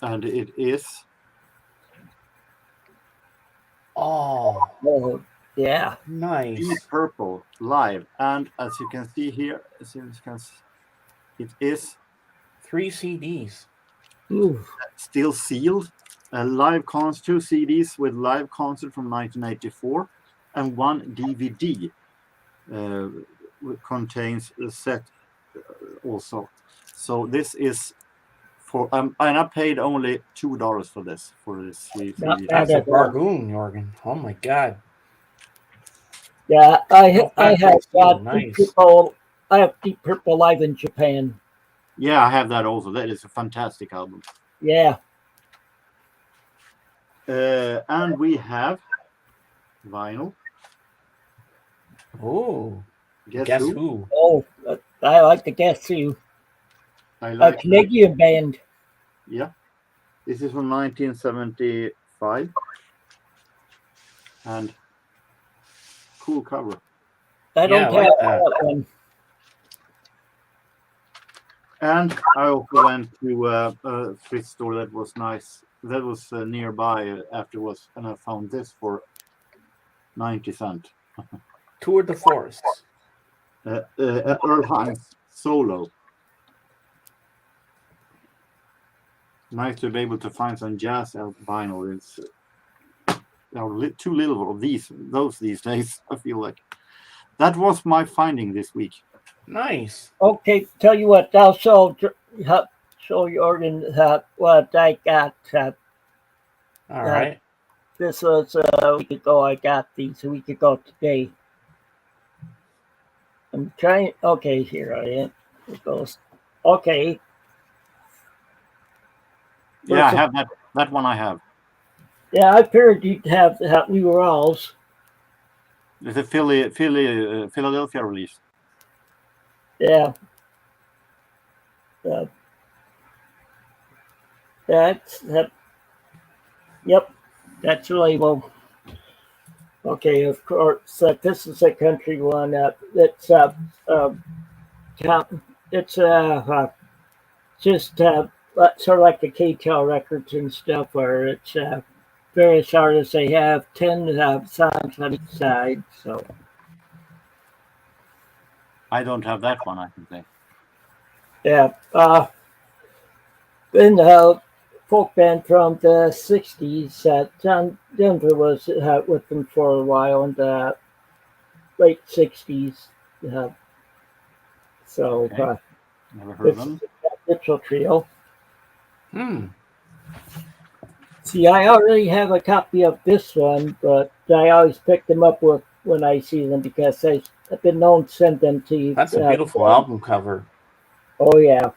And it is Oh, yeah. nice. Deep Purple live. And as you can see here, it is 3 CDs. Ooh. still sealed. Live concert, 2 CDs with live concert from 1984, and 1 DVD contains a set also. So this is for and I paid only $2 for this CD. Not That's bad a at all. bargain, Jorgen. Oh my God. Yeah, I Not have bad for you. got Nice. Deep Purple. I have Deep Purple live in Japan. Yeah, I have that also. That is a fantastic album. Yeah. And we have vinyl. Oh, Guess who? who? Oh, I like to guess too. I A like that. Canadian band. Yeah. This is from 1975. And cool cover. I don't Yeah, I like have that. that one. And I also went to a thrift store that was nice. That was nearby afterwards, and I found this for 90 cents. Tour de Force. Earl Hines solo. Nice to be able to find some jazz vinyl. It's there are too little of those these days. I feel like that was my finding this week. Nice. Okay, tell you what, I'll show Jordan what I got. All right. This was a week ago. I got these a week ago today. I'm trying. Okay, here I am. It goes. Okay. Yeah, I have that one. I have. Yeah, I figured you'd have we were alls. It's a Philadelphia release. Yeah. That's that. Yep, that's the label. Okay, of course. This is a country one. It's just sort of like the KTEL records and stuff, where it's various artists. They have 10 songs on each side. So I don't have that one. I can say. yeah. In folk band from the 60s. John Denver was with them for a while in the late 60s. So Okay. Never heard this of them. is a Mitchell Trio. See, I already have a copy of this one, but I always pick them up when I see them because I've been known to send them to you. That's a beautiful album cover. Oh, yeah.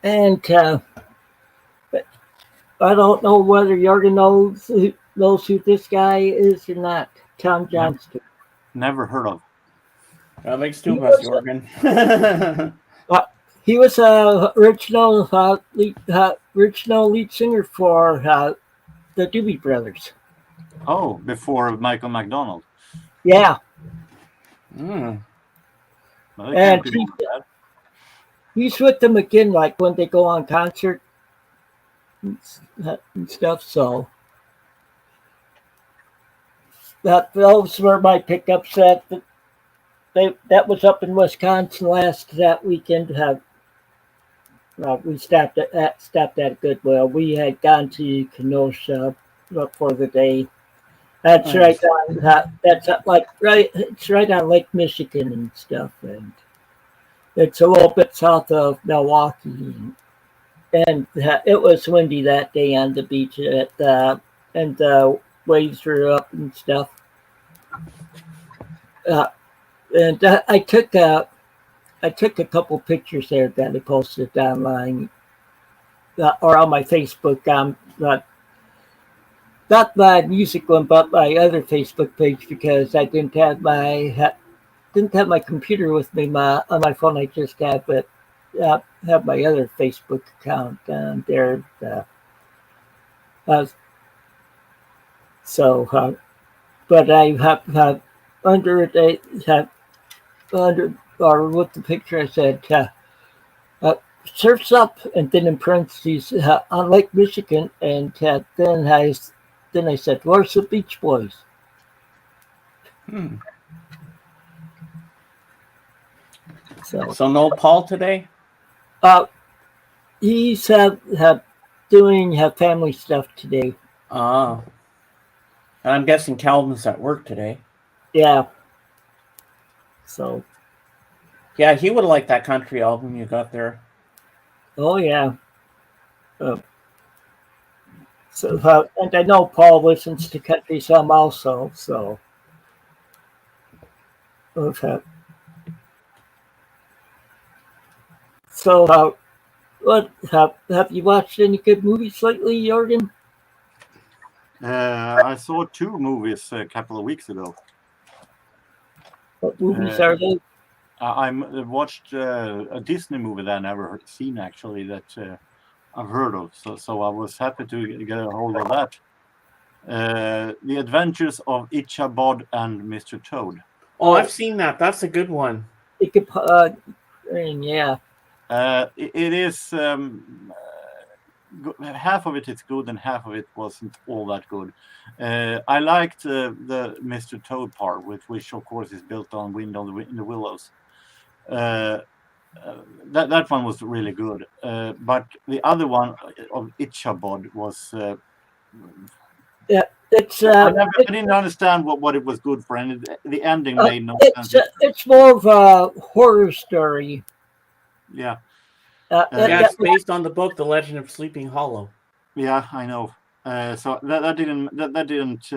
And but I don't know whether Jorgen knows who this guy is or not. Tom Johnston. Never heard of. That makes two of us, Jorgen. He was a original lead singer for the Doobie Brothers. Oh, before Michael McDonald. Yeah. Well, And he's with them again, like when they go on concert. and stuff. So those were my pickups. That was up in Wisconsin that weekend. We stopped at Goodwill. We had gone to Kenosha for the day. That's right Nice. on. That's right. It's right on Lake Michigan and stuff, and it's a little bit south of Milwaukee. And it was windy that day on the beach, and the waves were up and stuff. Uh, and I took a couple pictures there that I posted online or on my Facebook. Not my music one, but my other Facebook page because I didn't have my computer with me. On my phone, I just have my other Facebook account there. Uh, but I have under it. I have under or with the picture. I said uh, surfs up, and then in parentheses on Lake Michigan, and then I said, "Where's the Beach Boys?" Hmm. So No Paul today? uh, he's doing family stuff today. And I'm guessing Calvin's at work today. Yeah. So. Yeah, he would have liked that country album you got there. Oh yeah. And I know Paul listens to country some also. So. Okay. So what have you watched any good movies lately, Jorgen? I saw 2 movies a couple of weeks ago. What movies are they? I watched a Disney movie that I never seen actually that I've heard of. So I was happy to get a hold of that. The Adventures of Ichabod and Mr. Toad. Oh, I've seen that. That's a good one. Yeah. It is half of it is good and half of it wasn't all that good. I liked the Mr. Toad part, which of course is built on Wind in the Willows. That one was really good. But the other one of Ichabod was. Yeah, I didn't understand what it was good for, and the ending made no sense. It's more of a horror story. Yeah. It's based on the book The Legend of Sleeping Hollow. Yeah, I know. So that didn't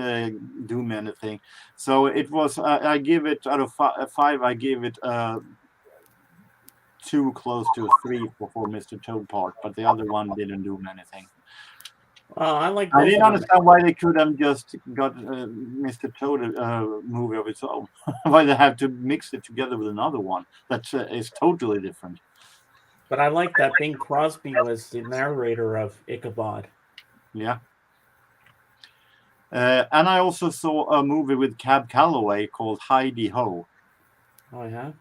do me anything. So it was. I give it out of 5. I give it 2 close to 3 for Mr. Toad part, but the other one didn't do me anything. I didn't understand why they couldn't just got Mr. Toad movie of its own. Why they have to mix it together with another one that is totally different. But I like that Bing Crosby was the narrator of Ichabod. Yeah. And I also saw a movie with Cab Calloway called Heidi Ho. Oh, yeah?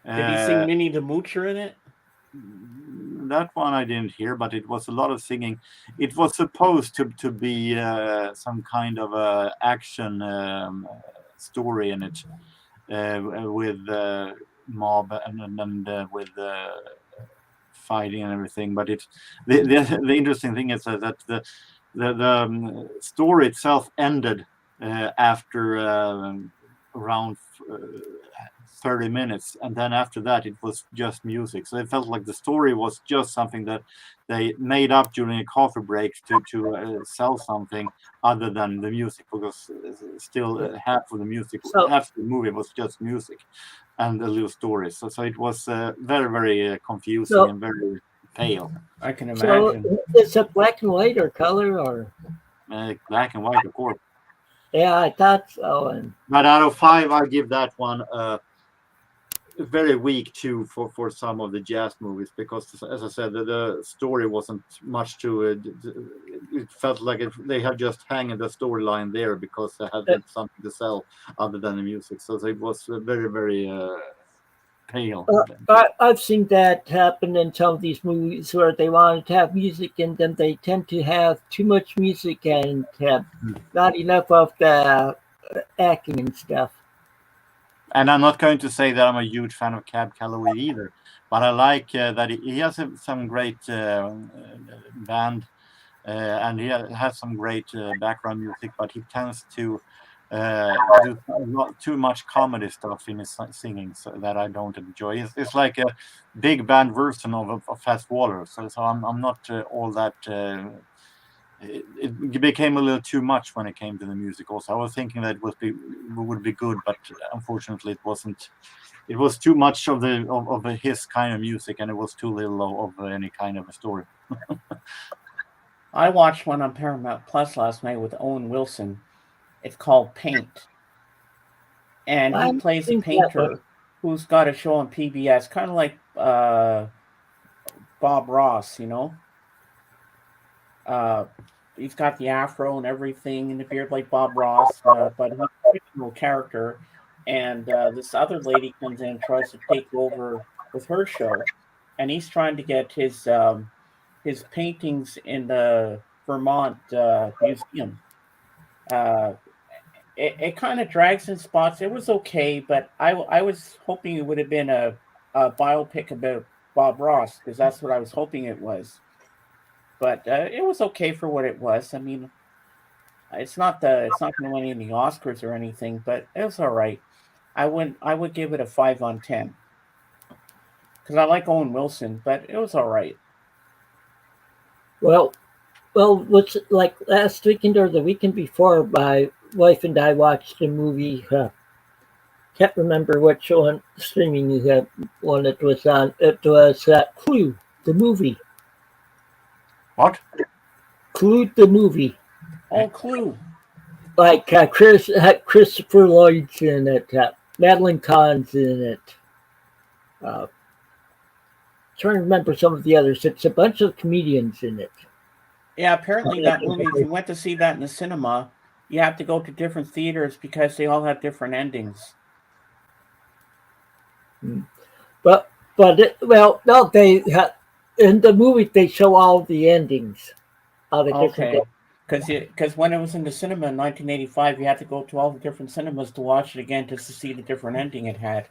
Did he sing Minnie the Moocher in it? That one I didn't hear, but it was a lot of singing. It was supposed to be some kind of a action story in it with mob and with fighting and everything. But the interesting thing is that the story itself ended after around 30 minutes, and then after that it was just music. So it felt like the story was just something that they made up during a coffee break to sell something other than the music, because still half of the music, half of the movie was just music and a little story. So it was very, very confusing and very pale. I can imagine. So is it black and white or color or? Black and white, of course. Yeah, I thought so. But out of 5, I give that one very weak too for some of the jazz movies, because as I said, the story wasn't much to it. It felt like they had just hanging the storyline there because they had something to sell other than the music. So it was very, very pale. I've seen that happen in some of these movies where they wanted to have music in them. They tend to have too much music and have not enough of the acting and stuff. And I'm not going to say that I'm a huge fan of Cab Calloway either, but I like that he has some great band, and he has some great background music, but he tends to do not too much comedy stuff in his singing, so that I don't enjoy. It's like a big band version of Fast Water, so I'm not all that. It became a little too much when it came to the music. Also, I was thinking that would be good, but unfortunately, it wasn't. It was too much of his kind of music, and it was too little of any kind of a story. I watched one on Paramount Plus last night with Owen Wilson. It's called Paint, and he plays a painter who's got a show on PBS, kind of like Bob Ross, you know. He's got the afro and everything, and the beard like Bob Ross, but he's a fictional character. And this other lady comes in and tries to take over with her show, and he's trying to get his paintings in the Vermont museum. It kind of drags in spots. It was okay, but I was hoping it would have been a biopic about Bob Ross, because that's what I was hoping it was. But it was okay for what it was. I mean, it's not going to win any Oscars or anything, but it was all right. I would give it a 5 on 10 because I like Owen Wilson, but it was all right. Well, what's like last weekend or the weekend before, my wife and I watched a movie. Can't remember what show on streaming one it was on. It was Clue, the movie. What? Clue, the movie. Oh, Clue. Like Christopher Lloyd's in it. Madeline Kahn's in it. Trying to remember some of the others. It's a bunch of comedians in it. Yeah, apparently that movie, if you went to see that in the cinema, you have to go to different theaters because they all have different endings. But no, in the movie they show all the endings. Okay, because when it was in the cinema in 1985, you had to go to all the different cinemas to watch it again just to see the different ending it had,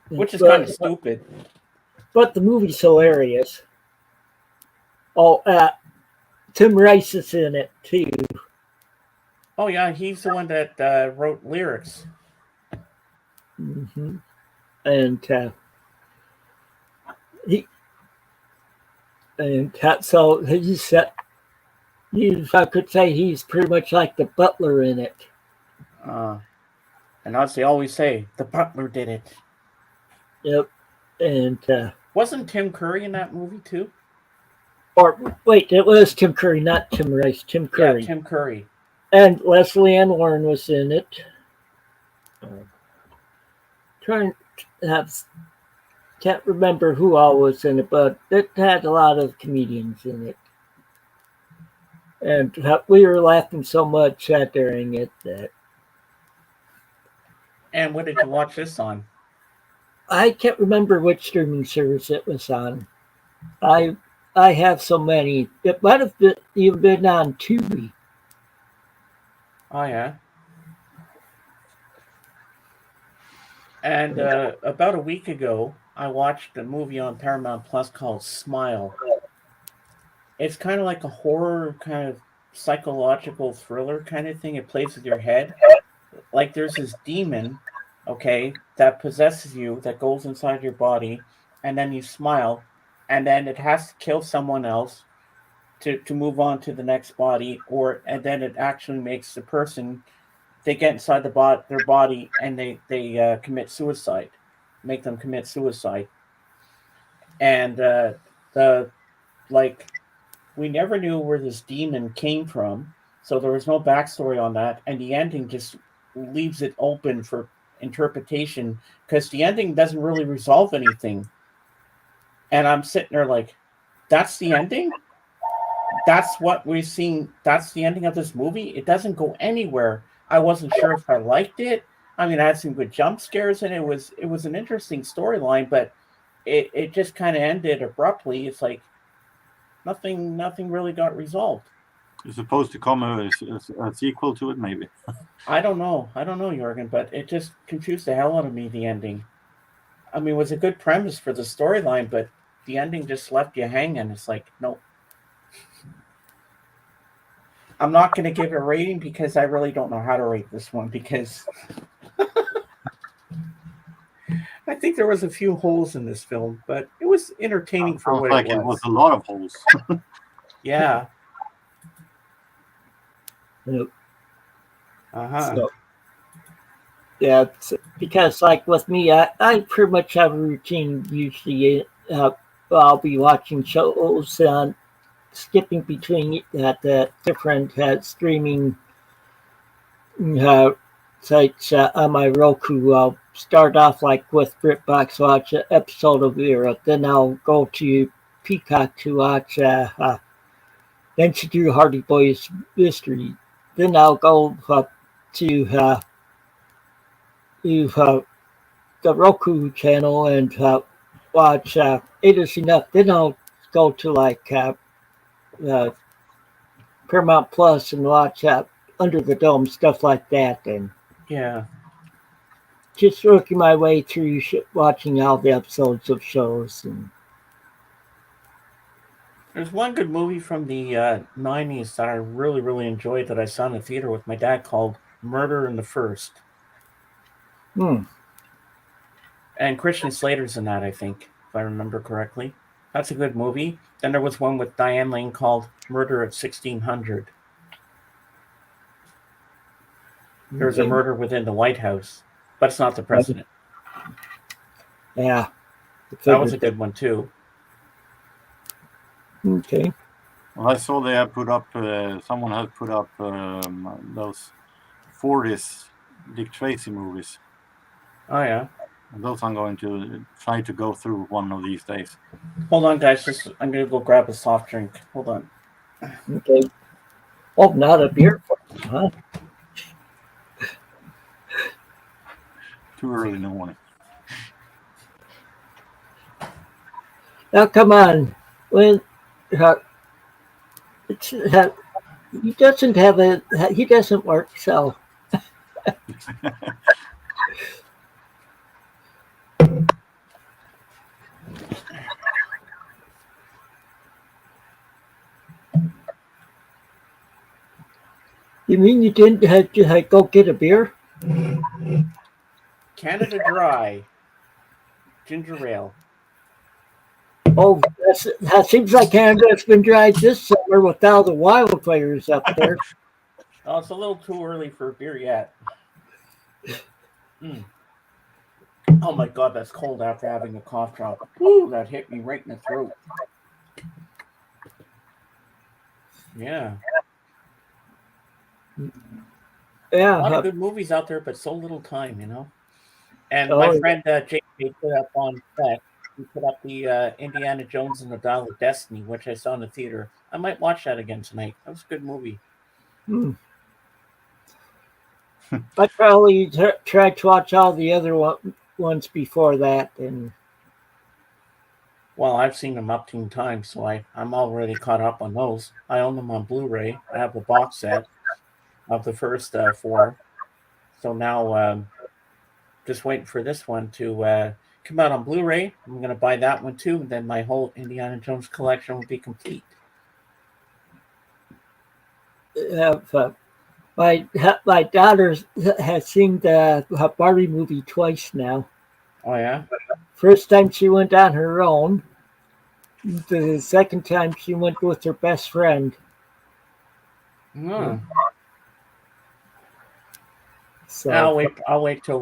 which is kind of stupid. But the movie's hilarious. Oh, Tim Rice is in it too. Oh yeah, he's the one that wrote lyrics. Mm-hmm. And so I could say he's pretty much like the butler in it. And as they always say, the butler did it. Yep. And wasn't Tim Curry in that movie too? Or wait, it was Tim Curry, not Tim Rice. Tim Curry. Yeah, Tim Curry. And Leslie Ann Warren was in it. Can't remember who all was in it, but it had a lot of comedians in it. And we were laughing so much during it that. And what did you watch this on? I can't remember which streaming service it was on. I have so many. It might have even been on Tubi. Oh yeah. And about a week ago, I watched a movie on Paramount Plus called Smile. It's kind of like a horror, kind of psychological thriller kind of thing. It plays with your head. Like there's this demon, okay, that possesses you, that goes inside your body, and then you smile, and then it has to kill someone else to move on to the next body, and then it actually makes the person, they get inside their body and they commit suicide, make them commit suicide. And we never knew where this demon came from, so there was no backstory on that, and the ending just leaves it open for interpretation because the ending doesn't really resolve anything. And I'm sitting there like, that's the ending? That's what we've seen. That's the ending of this movie. It doesn't go anywhere. I wasn't sure if I liked it. I mean, I had some good jump scares, and it was an interesting storyline, but it just kind of ended abruptly. It's like nothing really got resolved. It's supposed to come a sequel to it, maybe. I don't know, Jorgen, but it just confused the hell out of me. The ending. I mean, it was a good premise for the storyline, but the ending just left you hanging. It's like, no. I'm not going to give it a rating because I really don't know how to rate this one because I think there was a few holes in this film, but it was entertaining for what like it was. It was a lot of holes. Yeah. Yep. Uh-huh. So, yeah, because like with me, I pretty much have a routine usually. I'll be watching shows and skipping between the different streaming sites on my Roku. I'll start off like with BritBox, watch an episode of Era, then I'll go to Peacock to watch Nancy Drew Hardy Boys Mystery. Then I'll go up to the Roku channel and watch It Is Enough. Then I'll go to like Paramount Plus and watch Under the Dome, stuff like that. And Yeah. just working my way through watching all the episodes of shows. And There's one good movie from the 90s that I really, really enjoyed that I saw in the theater with my dad called Murder in the First. And Christian Slater's in that, I think, if I remember correctly. That's a good movie. Then there was one with Diane Lane called Murder at 1600. There's a murder within the White House, but it's not the president. Yeah. That was a good one, too. Okay. Well, I saw they have put up, someone has put up those 40s Dick Tracy movies. Oh, yeah. And those I'm going to try to go through one of these days. Hold on, guys. I'm going to go grab a soft drink. Hold on. Okay. Oh, not a beer, huh? Too early in the morning. Now, come on. When he doesn't have he doesn't work, so. You mean you didn't have to go get a beer? Canada Dry. Ginger ale. Oh, that seems like Canada's been dry this summer with all the wildfires up there. Oh, it's a little too early for a beer yet. Oh my God, that's cold after having a cough drop. Woo, that hit me right in the throat. Yeah. Yeah. A lot of good movies out there, but so little time, you know? And my friend JP put up on set, he put up the Indiana Jones and the Dial of Destiny, which I saw in the theater. I might watch that again tonight. That was a good movie. I probably tried to watch all the other ones before that, and well, I've seen them up 10 times, so I'm already caught up on those. I own them on Blu-ray. I have the box set of the first 4. So now, just waiting for this one to come out on Blu-ray. I'm going to buy that one too, and then my whole Indiana Jones collection will be complete. My daughter has seen the Barbie movie twice now. Oh, yeah? First time she went on her own. The second time she went with her best friend. So I'll wait till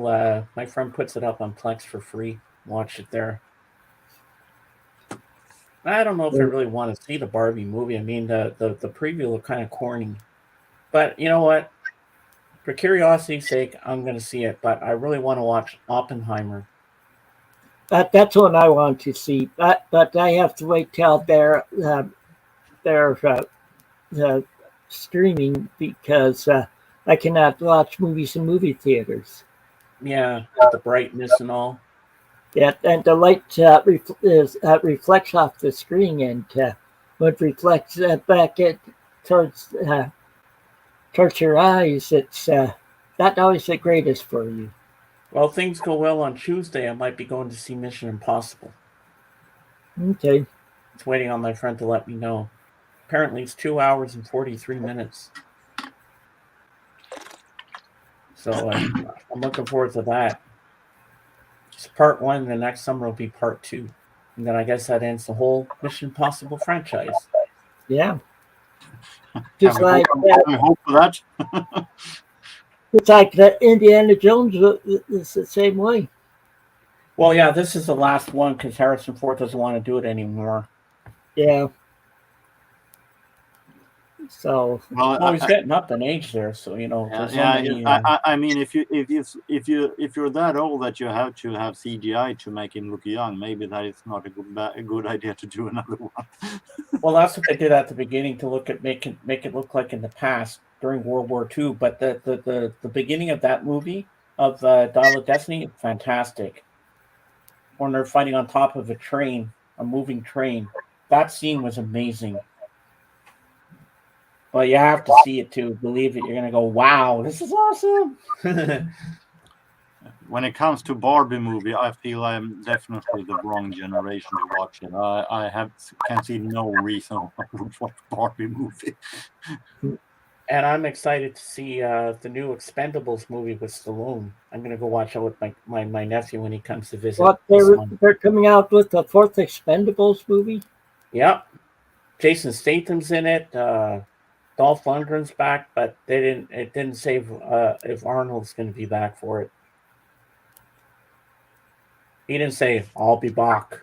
my friend puts it up on Plex for free. Watch it there. I don't know if I really want to see the Barbie movie. I mean, the preview looked kind of corny. But you know what? For curiosity's sake, I'm going to see it. But I really want to watch Oppenheimer. That's what I want to see. But I have to wait till they're streaming because I cannot watch movies in movie theaters. Yeah, with the brightness and all. Yeah, and the light reflects off the screen, and when it reflects back towards towards your eyes, it's not always the greatest for you. Well, things go well on Tuesday. I might be going to see Mission Impossible. Okay. It's waiting on my friend to let me know. Apparently, it's 2 hours and 43 minutes. So I'm looking forward to that. It's part one. The next summer will be part two. And then I guess that ends the whole Mission Impossible franchise. Yeah. Can Just we hope, like can we hope for that? it's like that Indiana Jones is the same way. Well, yeah, this is the last one because Harrison Ford doesn't want to do it anymore. Yeah. So Well, he's getting up in age there, so there's so many. I mean, if you're that old that you have to have CGI to make him look young, maybe that is not a good idea to do another one. Well, that's what they did at the beginning to make it look like in the past during World War II. But the beginning of that movie of Dial of Destiny, fantastic. When they're fighting on top of a moving train, that scene was amazing. But you have to see it to believe it. You're gonna go, "Wow, this is awesome!" When it comes to Barbie movie, I feel I'm definitely the wrong generation to watch it. Can see no reason why I would watch Barbie movie. And I'm excited to see the new Expendables movie with Stallone. I'm gonna go watch it with my nephew when he comes to visit. what they're coming out with the fourth Expendables movie. Yep, Jason Statham's in it. Dolph Lundgren's back, but it didn't say if Arnold's going to be back for it. He didn't say, "I'll be back."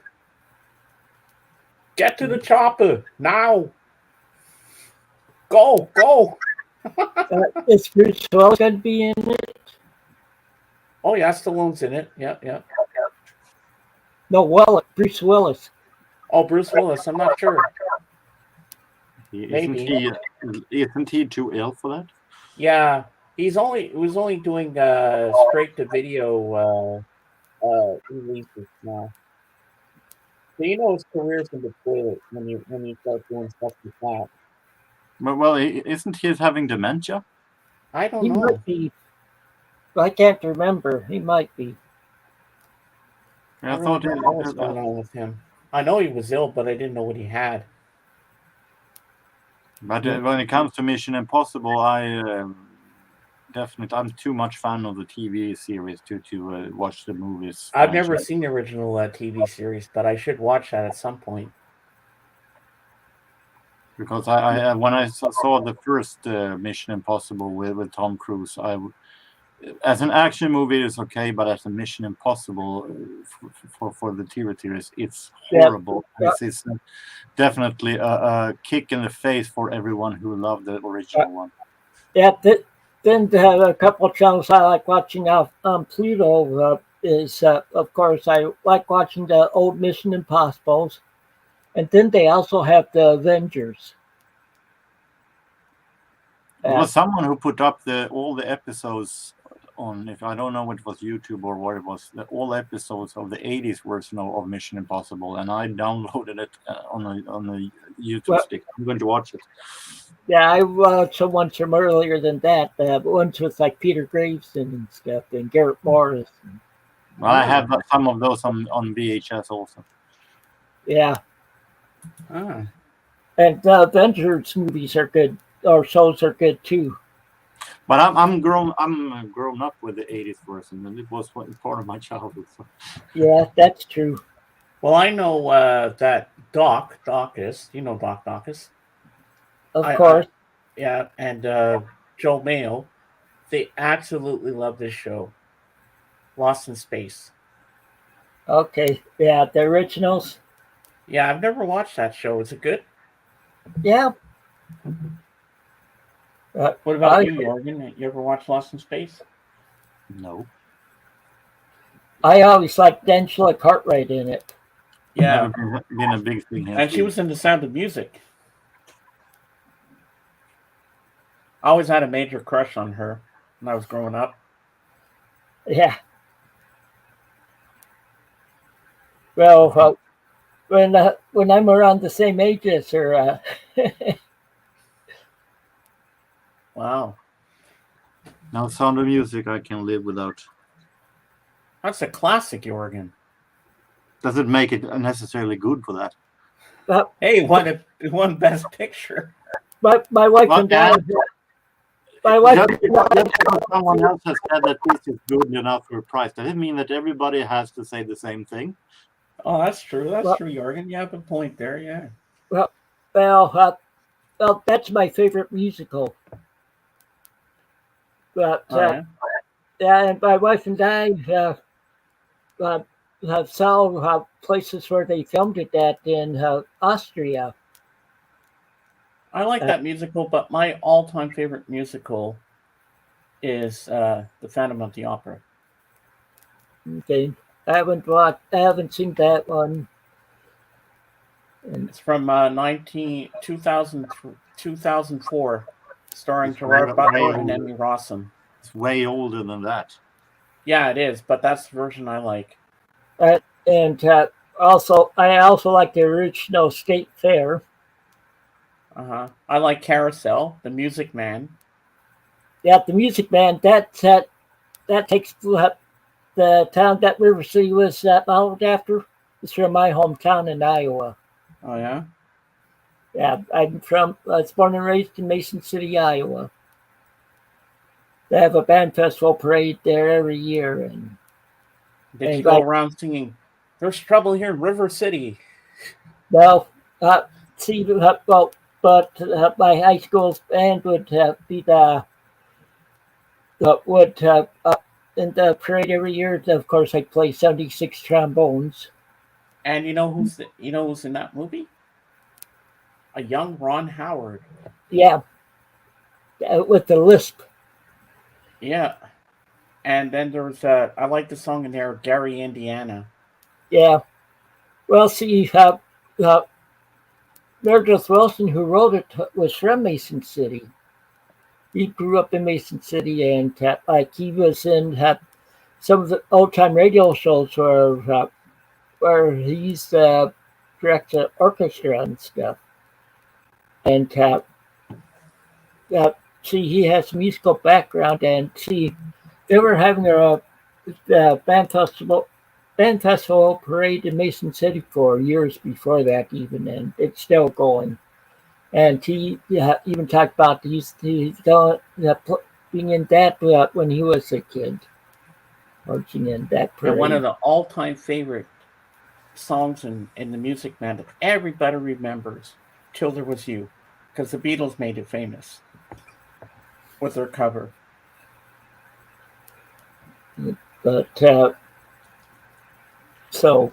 Get to the chopper now. Go. Is Bruce Willis going to be in it? Oh yeah, Stallone's in it. Yeah. No, Bruce Willis. Oh, Bruce Willis. I'm not sure. Isn't he too ill for that? Yeah, he was only doing straight to video releases now. So his career's in the toilet when you start doing stuff like that. Well, isn't he having dementia? I don't He know. might be. I can't remember. He might be. I thought don't know what's going on with him. I know he was ill, but I didn't know what he had. But when it comes to Mission Impossible, I'm too much fan of the TV series to watch the movies. I've never seen the original TV series, but I should watch that at some point. Because when I saw the first Mission Impossible with Tom Cruise, as an action movie it's okay, but as a Mission Impossible for the TV series, it's horrible. Yeah. It's definitely a kick in the face for everyone who loved the original one. Yeah, then to have a couple of channels I like watching on Pluto is, of course, I like watching the old Mission Impossibles, and then they also have the Avengers. There was someone who put up all the episodes on, if I don't know what it was, YouTube or what it was, all episodes of the 80s version of Mission Impossible, and I downloaded it on the YouTube stick. I'm going to watch it. Yeah, I watched some ones from earlier than that, ones with like Peter Graves and stuff, and Garrett Morris. Well, I have some of those on VHS also. Yeah. And the Avengers movies are good, or shows are good too. But I'm grown up with the 80s version, and it was part of my childhood. So. Yeah, that's true. Well, I know that Doc Dawkins, Doc Dawkins. Of course. Yeah, and Joe Mayo, they absolutely love this show, Lost in Space. Okay, yeah, the originals. Yeah, I've never watched that show. Is it good? Yeah. What about you, Morgan? You ever watch Lost in Space? No. I always liked Angela Cartwright in it. Yeah, been a big thing. And she was in The Sound of Music. I always had a major crush on her when I was growing up. Yeah. Well, when I'm around the same age as her, Wow. Now, Sound of Music I can live without. That's a classic, Jorgen. Does it make it necessarily good for that? Hey, won Best Picture. my wife Well, and I, yeah. my wife, Just because someone else has said that this is good enough for a prize, does it mean that everybody has to say the same thing? Oh, that's true. That's Well- true, Jorgen. You have a point there. Yeah. well, that's my favorite musical. But Oh, yeah. yeah, and my wife and I uh, have saw places where they filmed it at in Austria. I like that musical, but my all-time favorite musical is The Phantom of the Opera. Okay, I haven't seen that one. And, It's from 2004, starring It's Gerard way Butler and older. Emmy Rossum. It's way older than that. Yeah, it is, but that's the version I like. and also, I also like the original State Fair. I like Carousel, The Music Man. Yeah, the Music Man. That takes the town that River City was modeled after. It's from my hometown in Iowa. Oh, yeah? Yeah, I was born and raised in Mason City, Iowa. They have a band festival parade there every year, and Did you go around singing, "There's trouble here in River City"? well, see, well, but my high school's band would be would in the parade every year. Of course, I play 76 trombones. And you know who's in that movie? A young Ron Howard. Yeah, with the lisp. Yeah. And then there's I like the song in there, Gary, Indiana. Yeah. Well, see, Meredith Wilson, who wrote it, was from Mason City. He grew up in Mason City, and like he was in some of the old time radio shows where he's directs an orchestra and stuff. And see, he has musical background, and see, they were having a band festival parade in Mason City for years before that, even, and it's still going. And he even talked about he's being in that when he was a kid, marching in that parade. And one of the all-time favorite songs in the Music Man that everybody remembers, "Till There Was You," because the Beatles made it famous with their cover. But so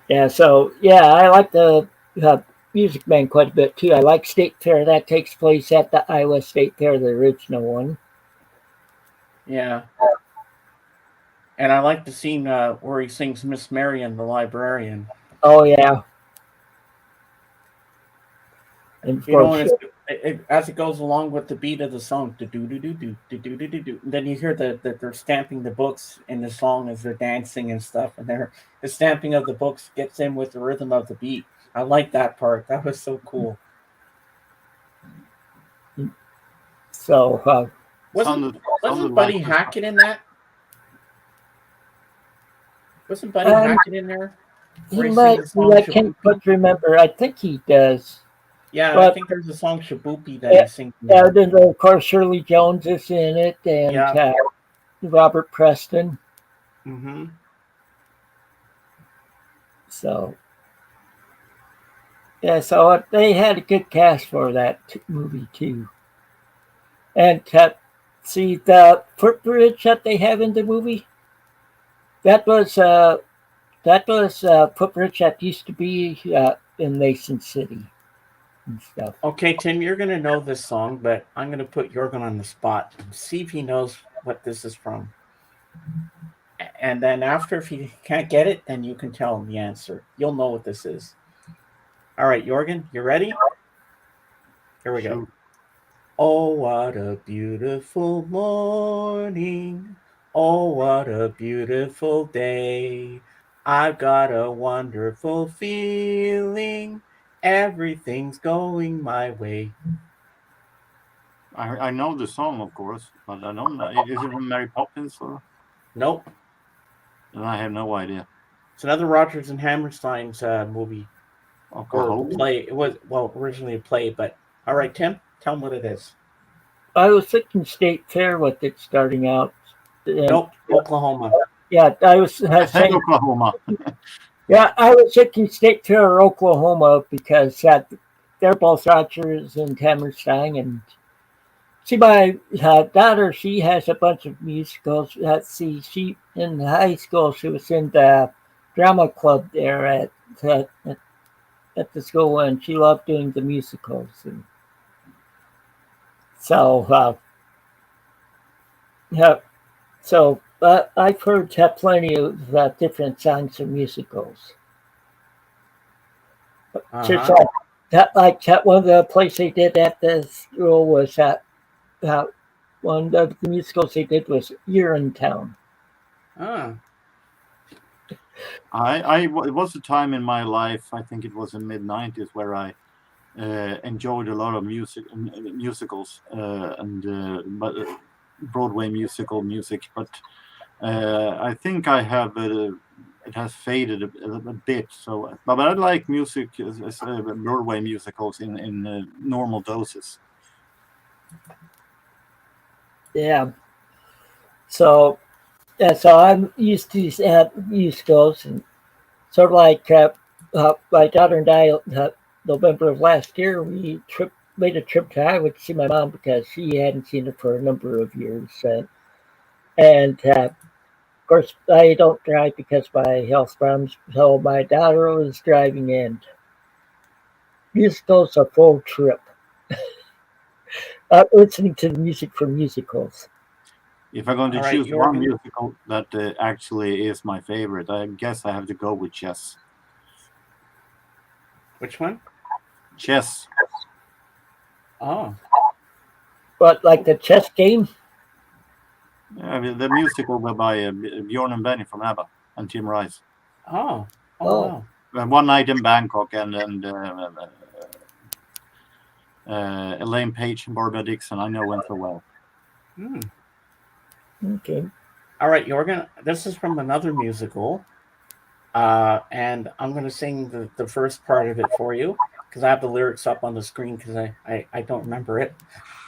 yeah, I like the Music Man quite a bit too. I like State Fair. That takes place at the Iowa State Fair, the original one. Yeah. And I like the scene where he sings Miss Marion, the librarian. Oh yeah. And of course, as it goes along with the beat of the song, then you hear that they're stamping the books in the song as they're dancing and stuff, and the stamping of the books gets in with the rhythm of the beat. I like that part. That was so cool. so wasn't Buddy Hackett in that? Wasn't Buddy Hackett in there? He might. I can't quite remember. I think he does. Yeah, but I think there's a song Shaboopy that he sings. Yeah, then of course Shirley Jones is in it, and Robert Preston. Mm-hmm. So yeah, so they had a good cast for that movie too. And see the footbridge that they have in the movie. That was footbridge that used to be in Mason City and stuff. Okay, Tim, you're going to know this song, but I'm going to put Jorgen on the spot. See if he knows what this is from. And then after, if he can't get it, then you can tell him the answer. You'll know what this is. All right, Jorgen, you ready? Here we go. Oh, what a beautiful morning. Oh, what a beautiful day. I've got a wonderful feeling. Everything's going my way. I know the song, of course, but I don't know. Is it from Mary Poppins or? Nope. And I have no idea. It's another Rodgers and Hammerstein's movie or Oklahoma. play. It was originally a play, but all right, Tim, tell them what it is. I was thinking State Fair with it starting out. And, Nope, Oklahoma. Yeah, I was I said saying. Oklahoma. Yeah, I was thinking State Fair or Oklahoma because they're both Rogers and Hammerstein. And see, my daughter, she has a bunch of musicals. She in high school, she was in the drama club there at the school, and she loved doing the musicals. And so, yeah, so I've heard plenty of different songs of musicals. Just Uh-huh. that one of the plays they did at the school was uh, one of the musicals they did was Urinetown. Ah. It was a time in my life, I think it was in mid-90s, where I enjoyed a lot of musicals and Broadway music, but I think I have it has faded a bit. So, but I like music, Broadway musicals in normal doses. Yeah. So I'm used to musicals, and sort of like my daughter and I, November of last year, made a trip to Iowa to see my mom because she hadn't seen her for a number of years, and of course I don't drive because of my health problems. So my daughter was driving, and musicals a full trip. Listening to the music for musicals. If I'm going to All right, choose one Jorgen. musical that actually is my favorite, I guess I have to go with Chess. Which one? Chess. Oh. But like the chess game. I mean, the musical by Bjorn and Benny from ABBA and Tim Rice. Oh. Oh. Wow. One Night in Bangkok and Elaine Page and Barbara Dixon. I know them so well. Hmm. Okay. All right, Jorgen. This is from another musical. And I'm going to sing the first part of it for you because I have the lyrics up on the screen because I don't remember it.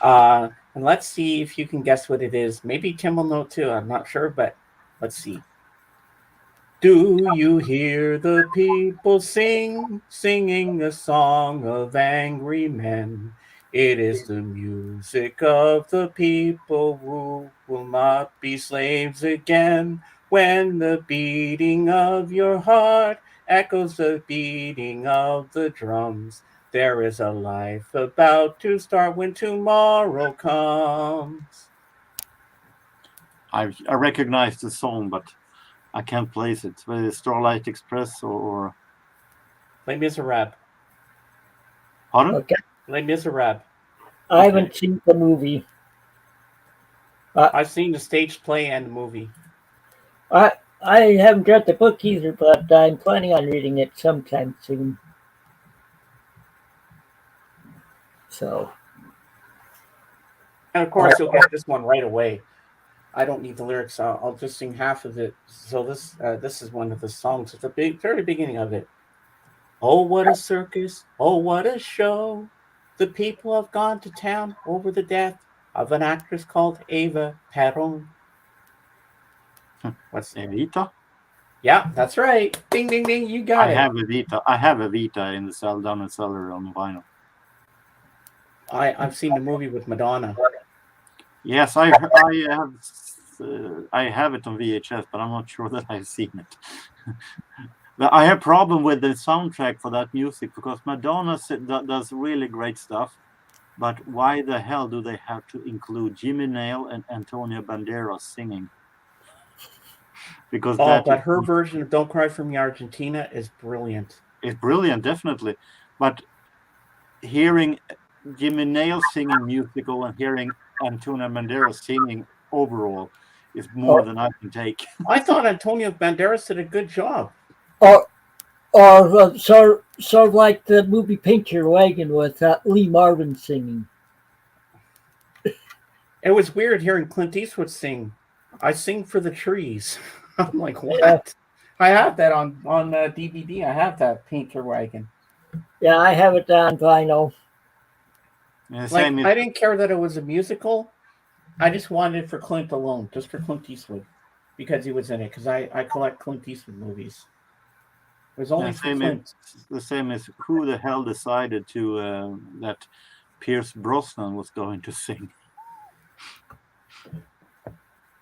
And let's see if you can guess what it is. Maybe Tim will know too. I'm not sure, but let's see. Do you hear the people singing a song of angry men? It is the music of the people who will not be slaves again. When the beating of your heart echoes the beating of the drums, there is a life about to start when tomorrow comes. I recognize the song, but I can't place it. Whether it's Starlight Express or Les Miserables. pardon? Okay. Les Miserables. I haven't seen the movie. I've seen the stage play and the movie. I haven't read the book either, but I'm planning on reading it sometime soon. So. And of course, you'll get this one right away. I don't need the lyrics. I'll just sing half of it. So this is one of the songs at the very beginning of it. Oh, what a circus! Oh, what a show! The people have gone to town over the death of an actress called Eva Peron. What's Evita? Yeah, that's right. Ding, ding, ding! You got it. I have Evita. I have Evita in the cell down in cellar on vinyl. I've seen the movie with Madonna. Yes, I have it on VHS, but I'm not sure that I've seen it. But I have problem with the soundtrack for that music because Madonna does really great stuff. But why the hell do they have to include Jimmy Nail and Antonio Banderas singing? Because but her version of "Don't Cry for Me, Argentina" is brilliant. It's brilliant, definitely. But hearing Jimmy Nail singing musical and hearing Antonio Banderas singing overall is more than I can take. I thought Antonio Banderas did a good job. or sort of like the movie Paint Your Wagon with Lee Marvin singing. It was weird hearing Clint Eastwood sing. I sing for the trees. I'm like, what? Yeah, I have that on DVD. I have that Painter Wagon. yeah, I have it on vinyl. Yeah, Like, same. I didn't care that it was a musical. I just wanted it for Clint alone, just for Clint Eastwood, because he was in it. Because I collect Clint Eastwood movies. It was only for Clint. The same as who the hell decided to that Pierce Brosnan was going to sing.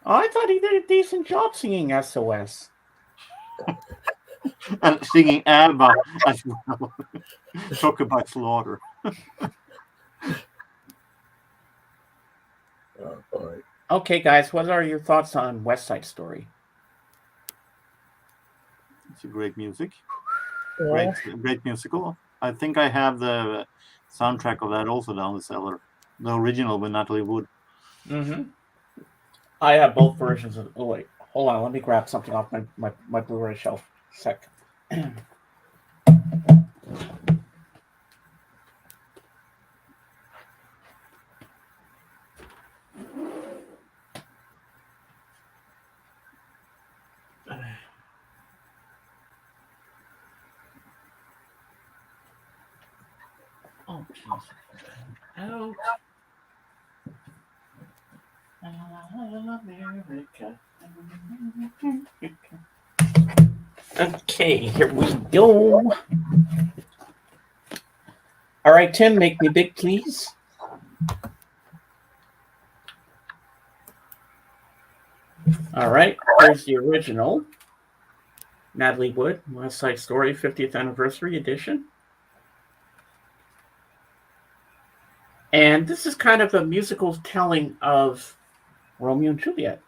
Oh, I thought he did a decent job singing SOS. And singing ABBA as well. Talk about slaughter. Oh, boy. Okay, guys, what are your thoughts on West Side Story? It's a great music. Yeah. Great musical. I think I have the soundtrack of that also down the cellar. The original with Natalie Wood. Mm-hmm. I have both versions of. Oh wait, hold on. Let me grab something off my Blu-ray shelf. Sec. Oh jeez. Out. America. Okay, here we go. All right, Tim, make me big, please. All right, here's the original. Natalie Wood, West Side Story 50th Anniversary Edition. And this is kind of a musical telling of Romeo and Juliet.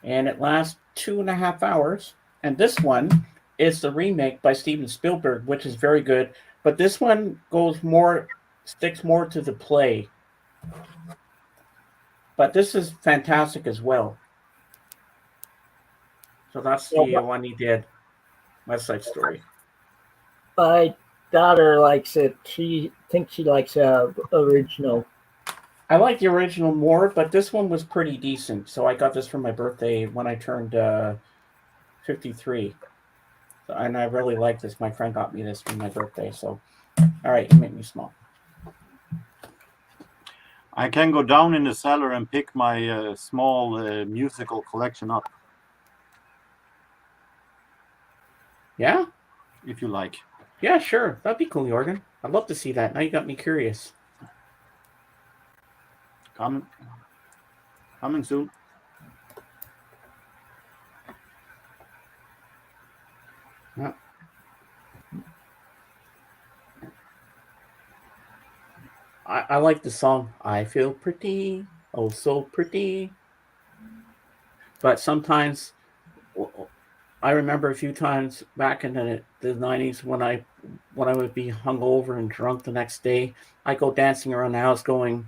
And it lasts 2.5 hours. And this one is the remake by Steven Spielberg, which is very good. But this one sticks more to the play. But this is fantastic as well. So that's the one he did, West Side Story. My daughter likes it. She thinks she likes original. I like the original more, but this one was pretty decent. So I got this for my birthday when I turned 53. So, and I really like this. My friend got me this for my birthday. So, all right, you make me small. I can go down in the cellar and pick my small musical collection up. Yeah? If you like. Yeah, sure. That'd be cool, Jorgen. I'd love to see that. Now you got me curious. Coming soon. Yeah. I like the song. I feel pretty, oh so pretty. But sometimes, I remember a few times back in the 90s when I would be hungover and drunk the next day, I go dancing around the house going,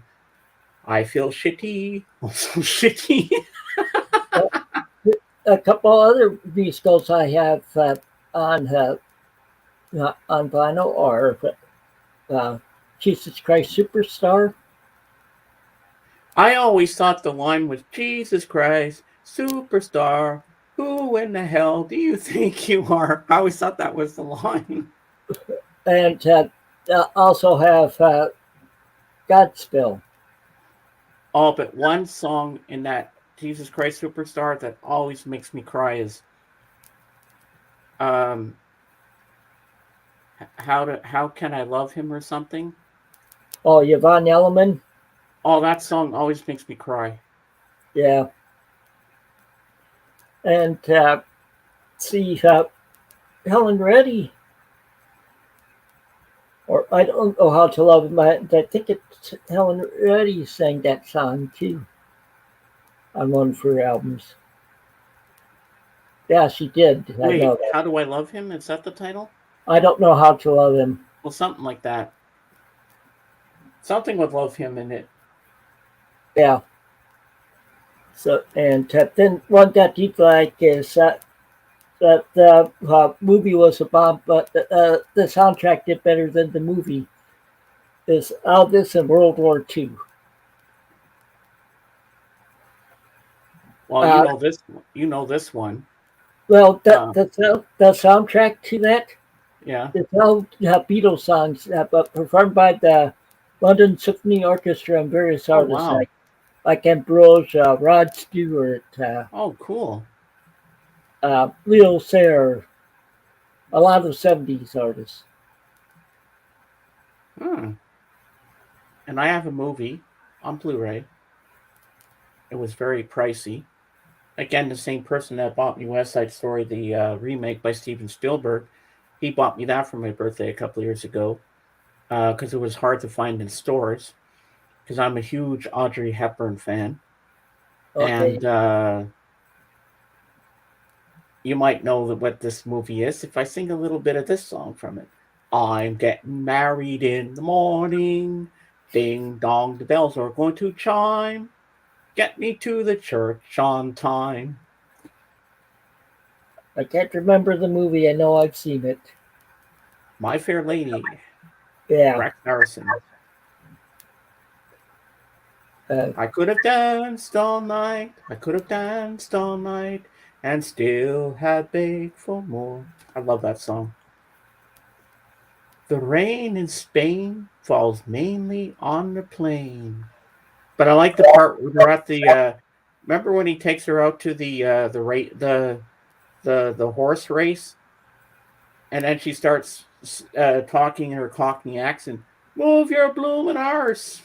I feel shitty, oh so shitty. A couple other musicals I have on vinyl are Jesus Christ Superstar. I always thought the line was Jesus Christ Superstar. Who in the hell do you think you are? I always thought that was the line. And also have Godspell. Oh, but one song in that Jesus Christ Superstar that always makes me cry is how can I love him or something? Oh, Yvonne Elliman. Oh, that song always makes me cry. Yeah. And see Helen Reddy. Or I don't know how to love him. I think it's Helen Reddy sang that song too on one of her albums. Yeah, she did. Wait, I know that. How Do I Love Him? Is that the title? I don't know how to love him. Well, something like that. Something with Love Him in it. Yeah. So and then one that you'd like is that the movie was a bomb, but the soundtrack did better than the movie. Is Elvis in World War II. Well, Uh, you know this one. well, Uh, the soundtrack to that yeah. is all Beatles songs, but performed by the London Symphony Orchestra and various Oh, artists wow. like Ambrose, Rod Stewart, Oh, cool. Leo Sayer, a lot of '70s artists. Hmm. And I have a movie on Blu-ray. It was very pricey. Again, the same person that bought me West Side Story, the remake by Steven Spielberg, he bought me that for my birthday a couple of years ago because it was hard to find in stores. Because I'm a huge Audrey Hepburn fan, Okay, and you might know what this movie is if I sing a little bit of this song from it. I'm getting married in the morning. Ding dong, the bells are going to chime. Get me to the church on time. I can't remember the movie. I know I've seen it. My Fair Lady, Yeah. Rex Harrison. Uh, I could have danced all night. I could have danced all night and still had begged for more. I love that song. The rain in Spain falls mainly on the plain. But I like the part where they're at the. Remember when he takes her out to the horse race, and then she starts talking in her Cockney accent. Move your bloomin' arse.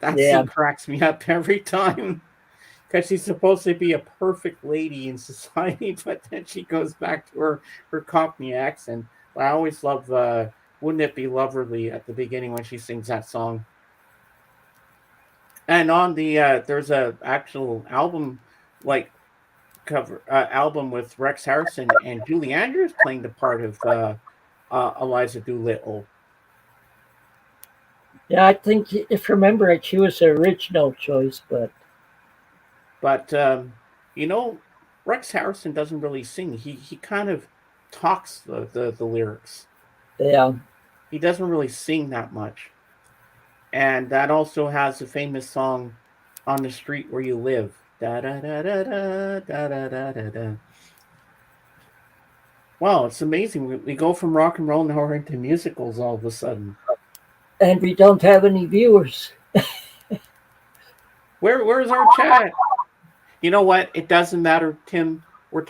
That yeah. scene cracks me up every time because she's supposed to be a perfect lady in society, but then she goes back to her Cockney accent. But I always love "Wouldn't It Be Loverly" at the beginning when she sings that song. And on the there's a actual album like cover album with Rex Harrison and Julie Andrews playing the part of Eliza Doolittle. Yeah, I think if you remember it, she was the original choice, but But you know, Rex Harrison doesn't really sing. He kind of talks the lyrics. yeah. He doesn't really sing that much. And that also has the famous song "On the Street Where You Live." Da da da da da da da da da da. Wow, it's amazing. We go from rock and roll now we're into musicals all of a sudden. And we don't have any viewers. Where's our chat? You know what? It doesn't matter, Tim. We're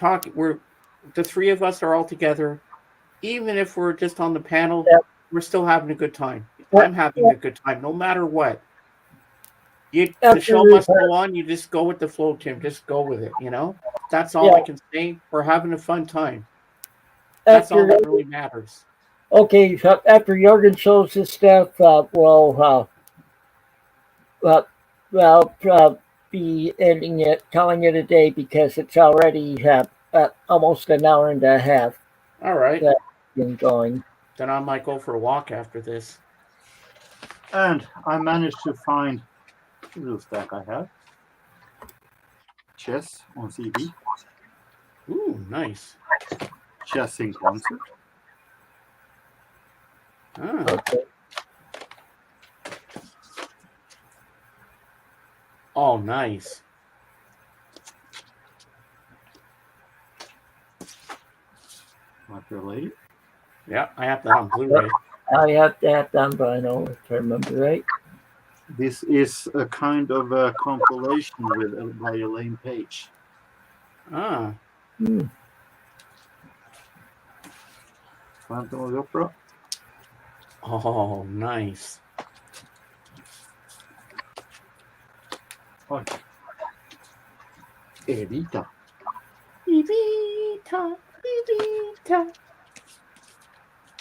the three of us are all together. Even if we're just on the panel, Yeah. we're still having a good time. Yeah, I'm having a good time, no matter what. The After show we must go on. You just go with the flow, Tim. Just go with it. That's all yeah, I can say. We're having a fun time. That's all after that really matters. okay, so after Jorgen shows his stuff, uh, be ending it, calling it a day because it's already almost an hour and a half All right. that been going. Then I might go for a walk after this. And I managed to find a little stack I have. Chess on CD. Ooh, nice. Chess in concert. Ah, Okay. oh, nice. My Fair Lady. Yeah, I have that on Blu-ray. I have that on vinyl, if I remember right. This is a kind of a compilation with by Elaine Page. Ah, Hmm. Phantom of the Opera. oh, nice. Oh. Evita. Evita, Evita.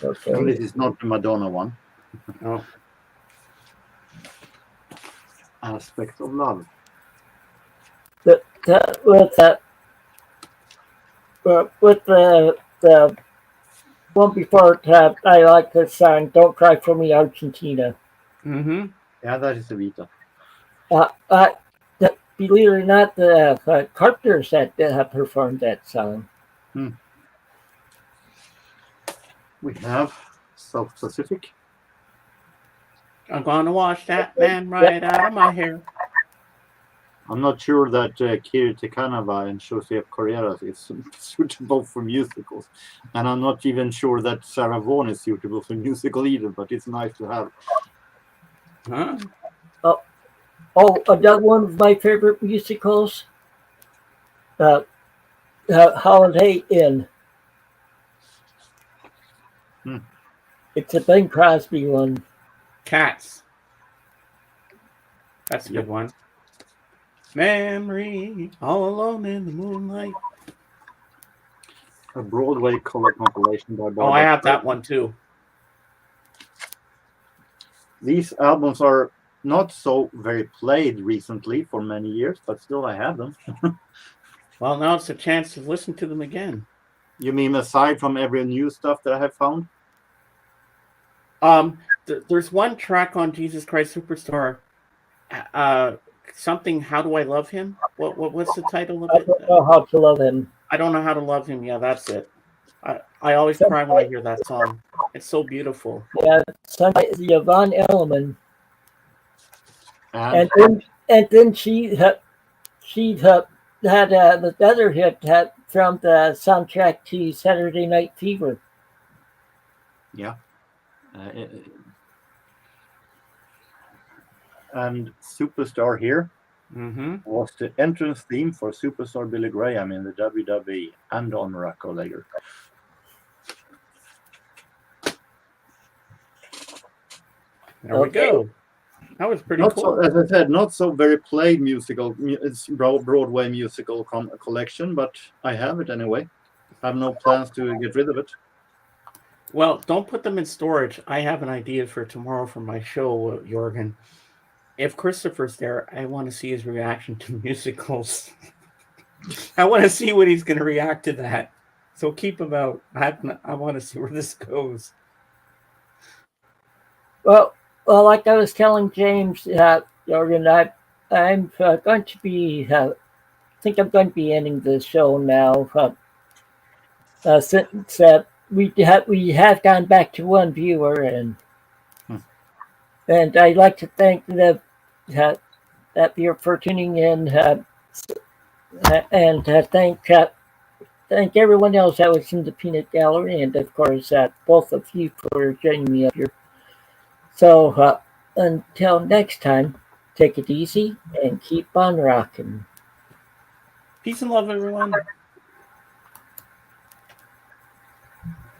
Okay. No, this is not the Madonna one. Oh, Aspect of Love. With the one before it, I like this song, Don't Cry For Me, Argentina. mm-hmm. Yeah, that is Evita. Believe it or not, the Carpenters that have performed that song. We have South Pacific. I'm gonna wash that man right out of my hair. I'm not sure that Kiri Te Kanava and Joseph Correras is suitable for musicals. And I'm not even sure that Sarah Vaughan is suitable for musical either, but it's nice to have. Huh? Another one of my favorite musicals, Holiday Inn. It's a Bing Crosby one. Cats. That's a good one. Memory, all alone in the moonlight. A Broadway color compilation by Barbara. Oh, I have that one too. These albums are not so very played recently for many years, but still I have them. Well, now it's a chance to listen to them again. You mean aside from every new stuff that I have found? There's one track on Jesus Christ Superstar. Something. How do I love him? What's the title of I it? don't know how to love him. I don't know how to love him. Yeah, that's it. I always cry when I hear that song. It's so beautiful. Yeah, Yvonne Elliman. And then she had the other hit from the soundtrack to Saturday Night Fever. Yeah. And Superstar here was the entrance theme for Superstar Billy Graham in the WWE and on Morocco later. There we go. That was pretty cool. So, as I said, not so very played musical. It's Broadway musical collection, but I have it anyway. I have no plans to get rid of it. Well, don't put them in storage. I have an idea for tomorrow for my show, Jorgen. If Christopher's there, I want to see his reaction to musicals. I want to see what he's going to react to that. So keep him out. I want to see where this goes. Well, like I was telling James, Jorgen, I'm going to be. I think I'm going to be ending the show now. Since we have gone back to one viewer, and I'd like to thank that viewer for tuning in, and thank everyone else that was in the peanut gallery, and of course both of you for joining me up here. So until next time, take it easy and keep on rocking. Peace and love, everyone.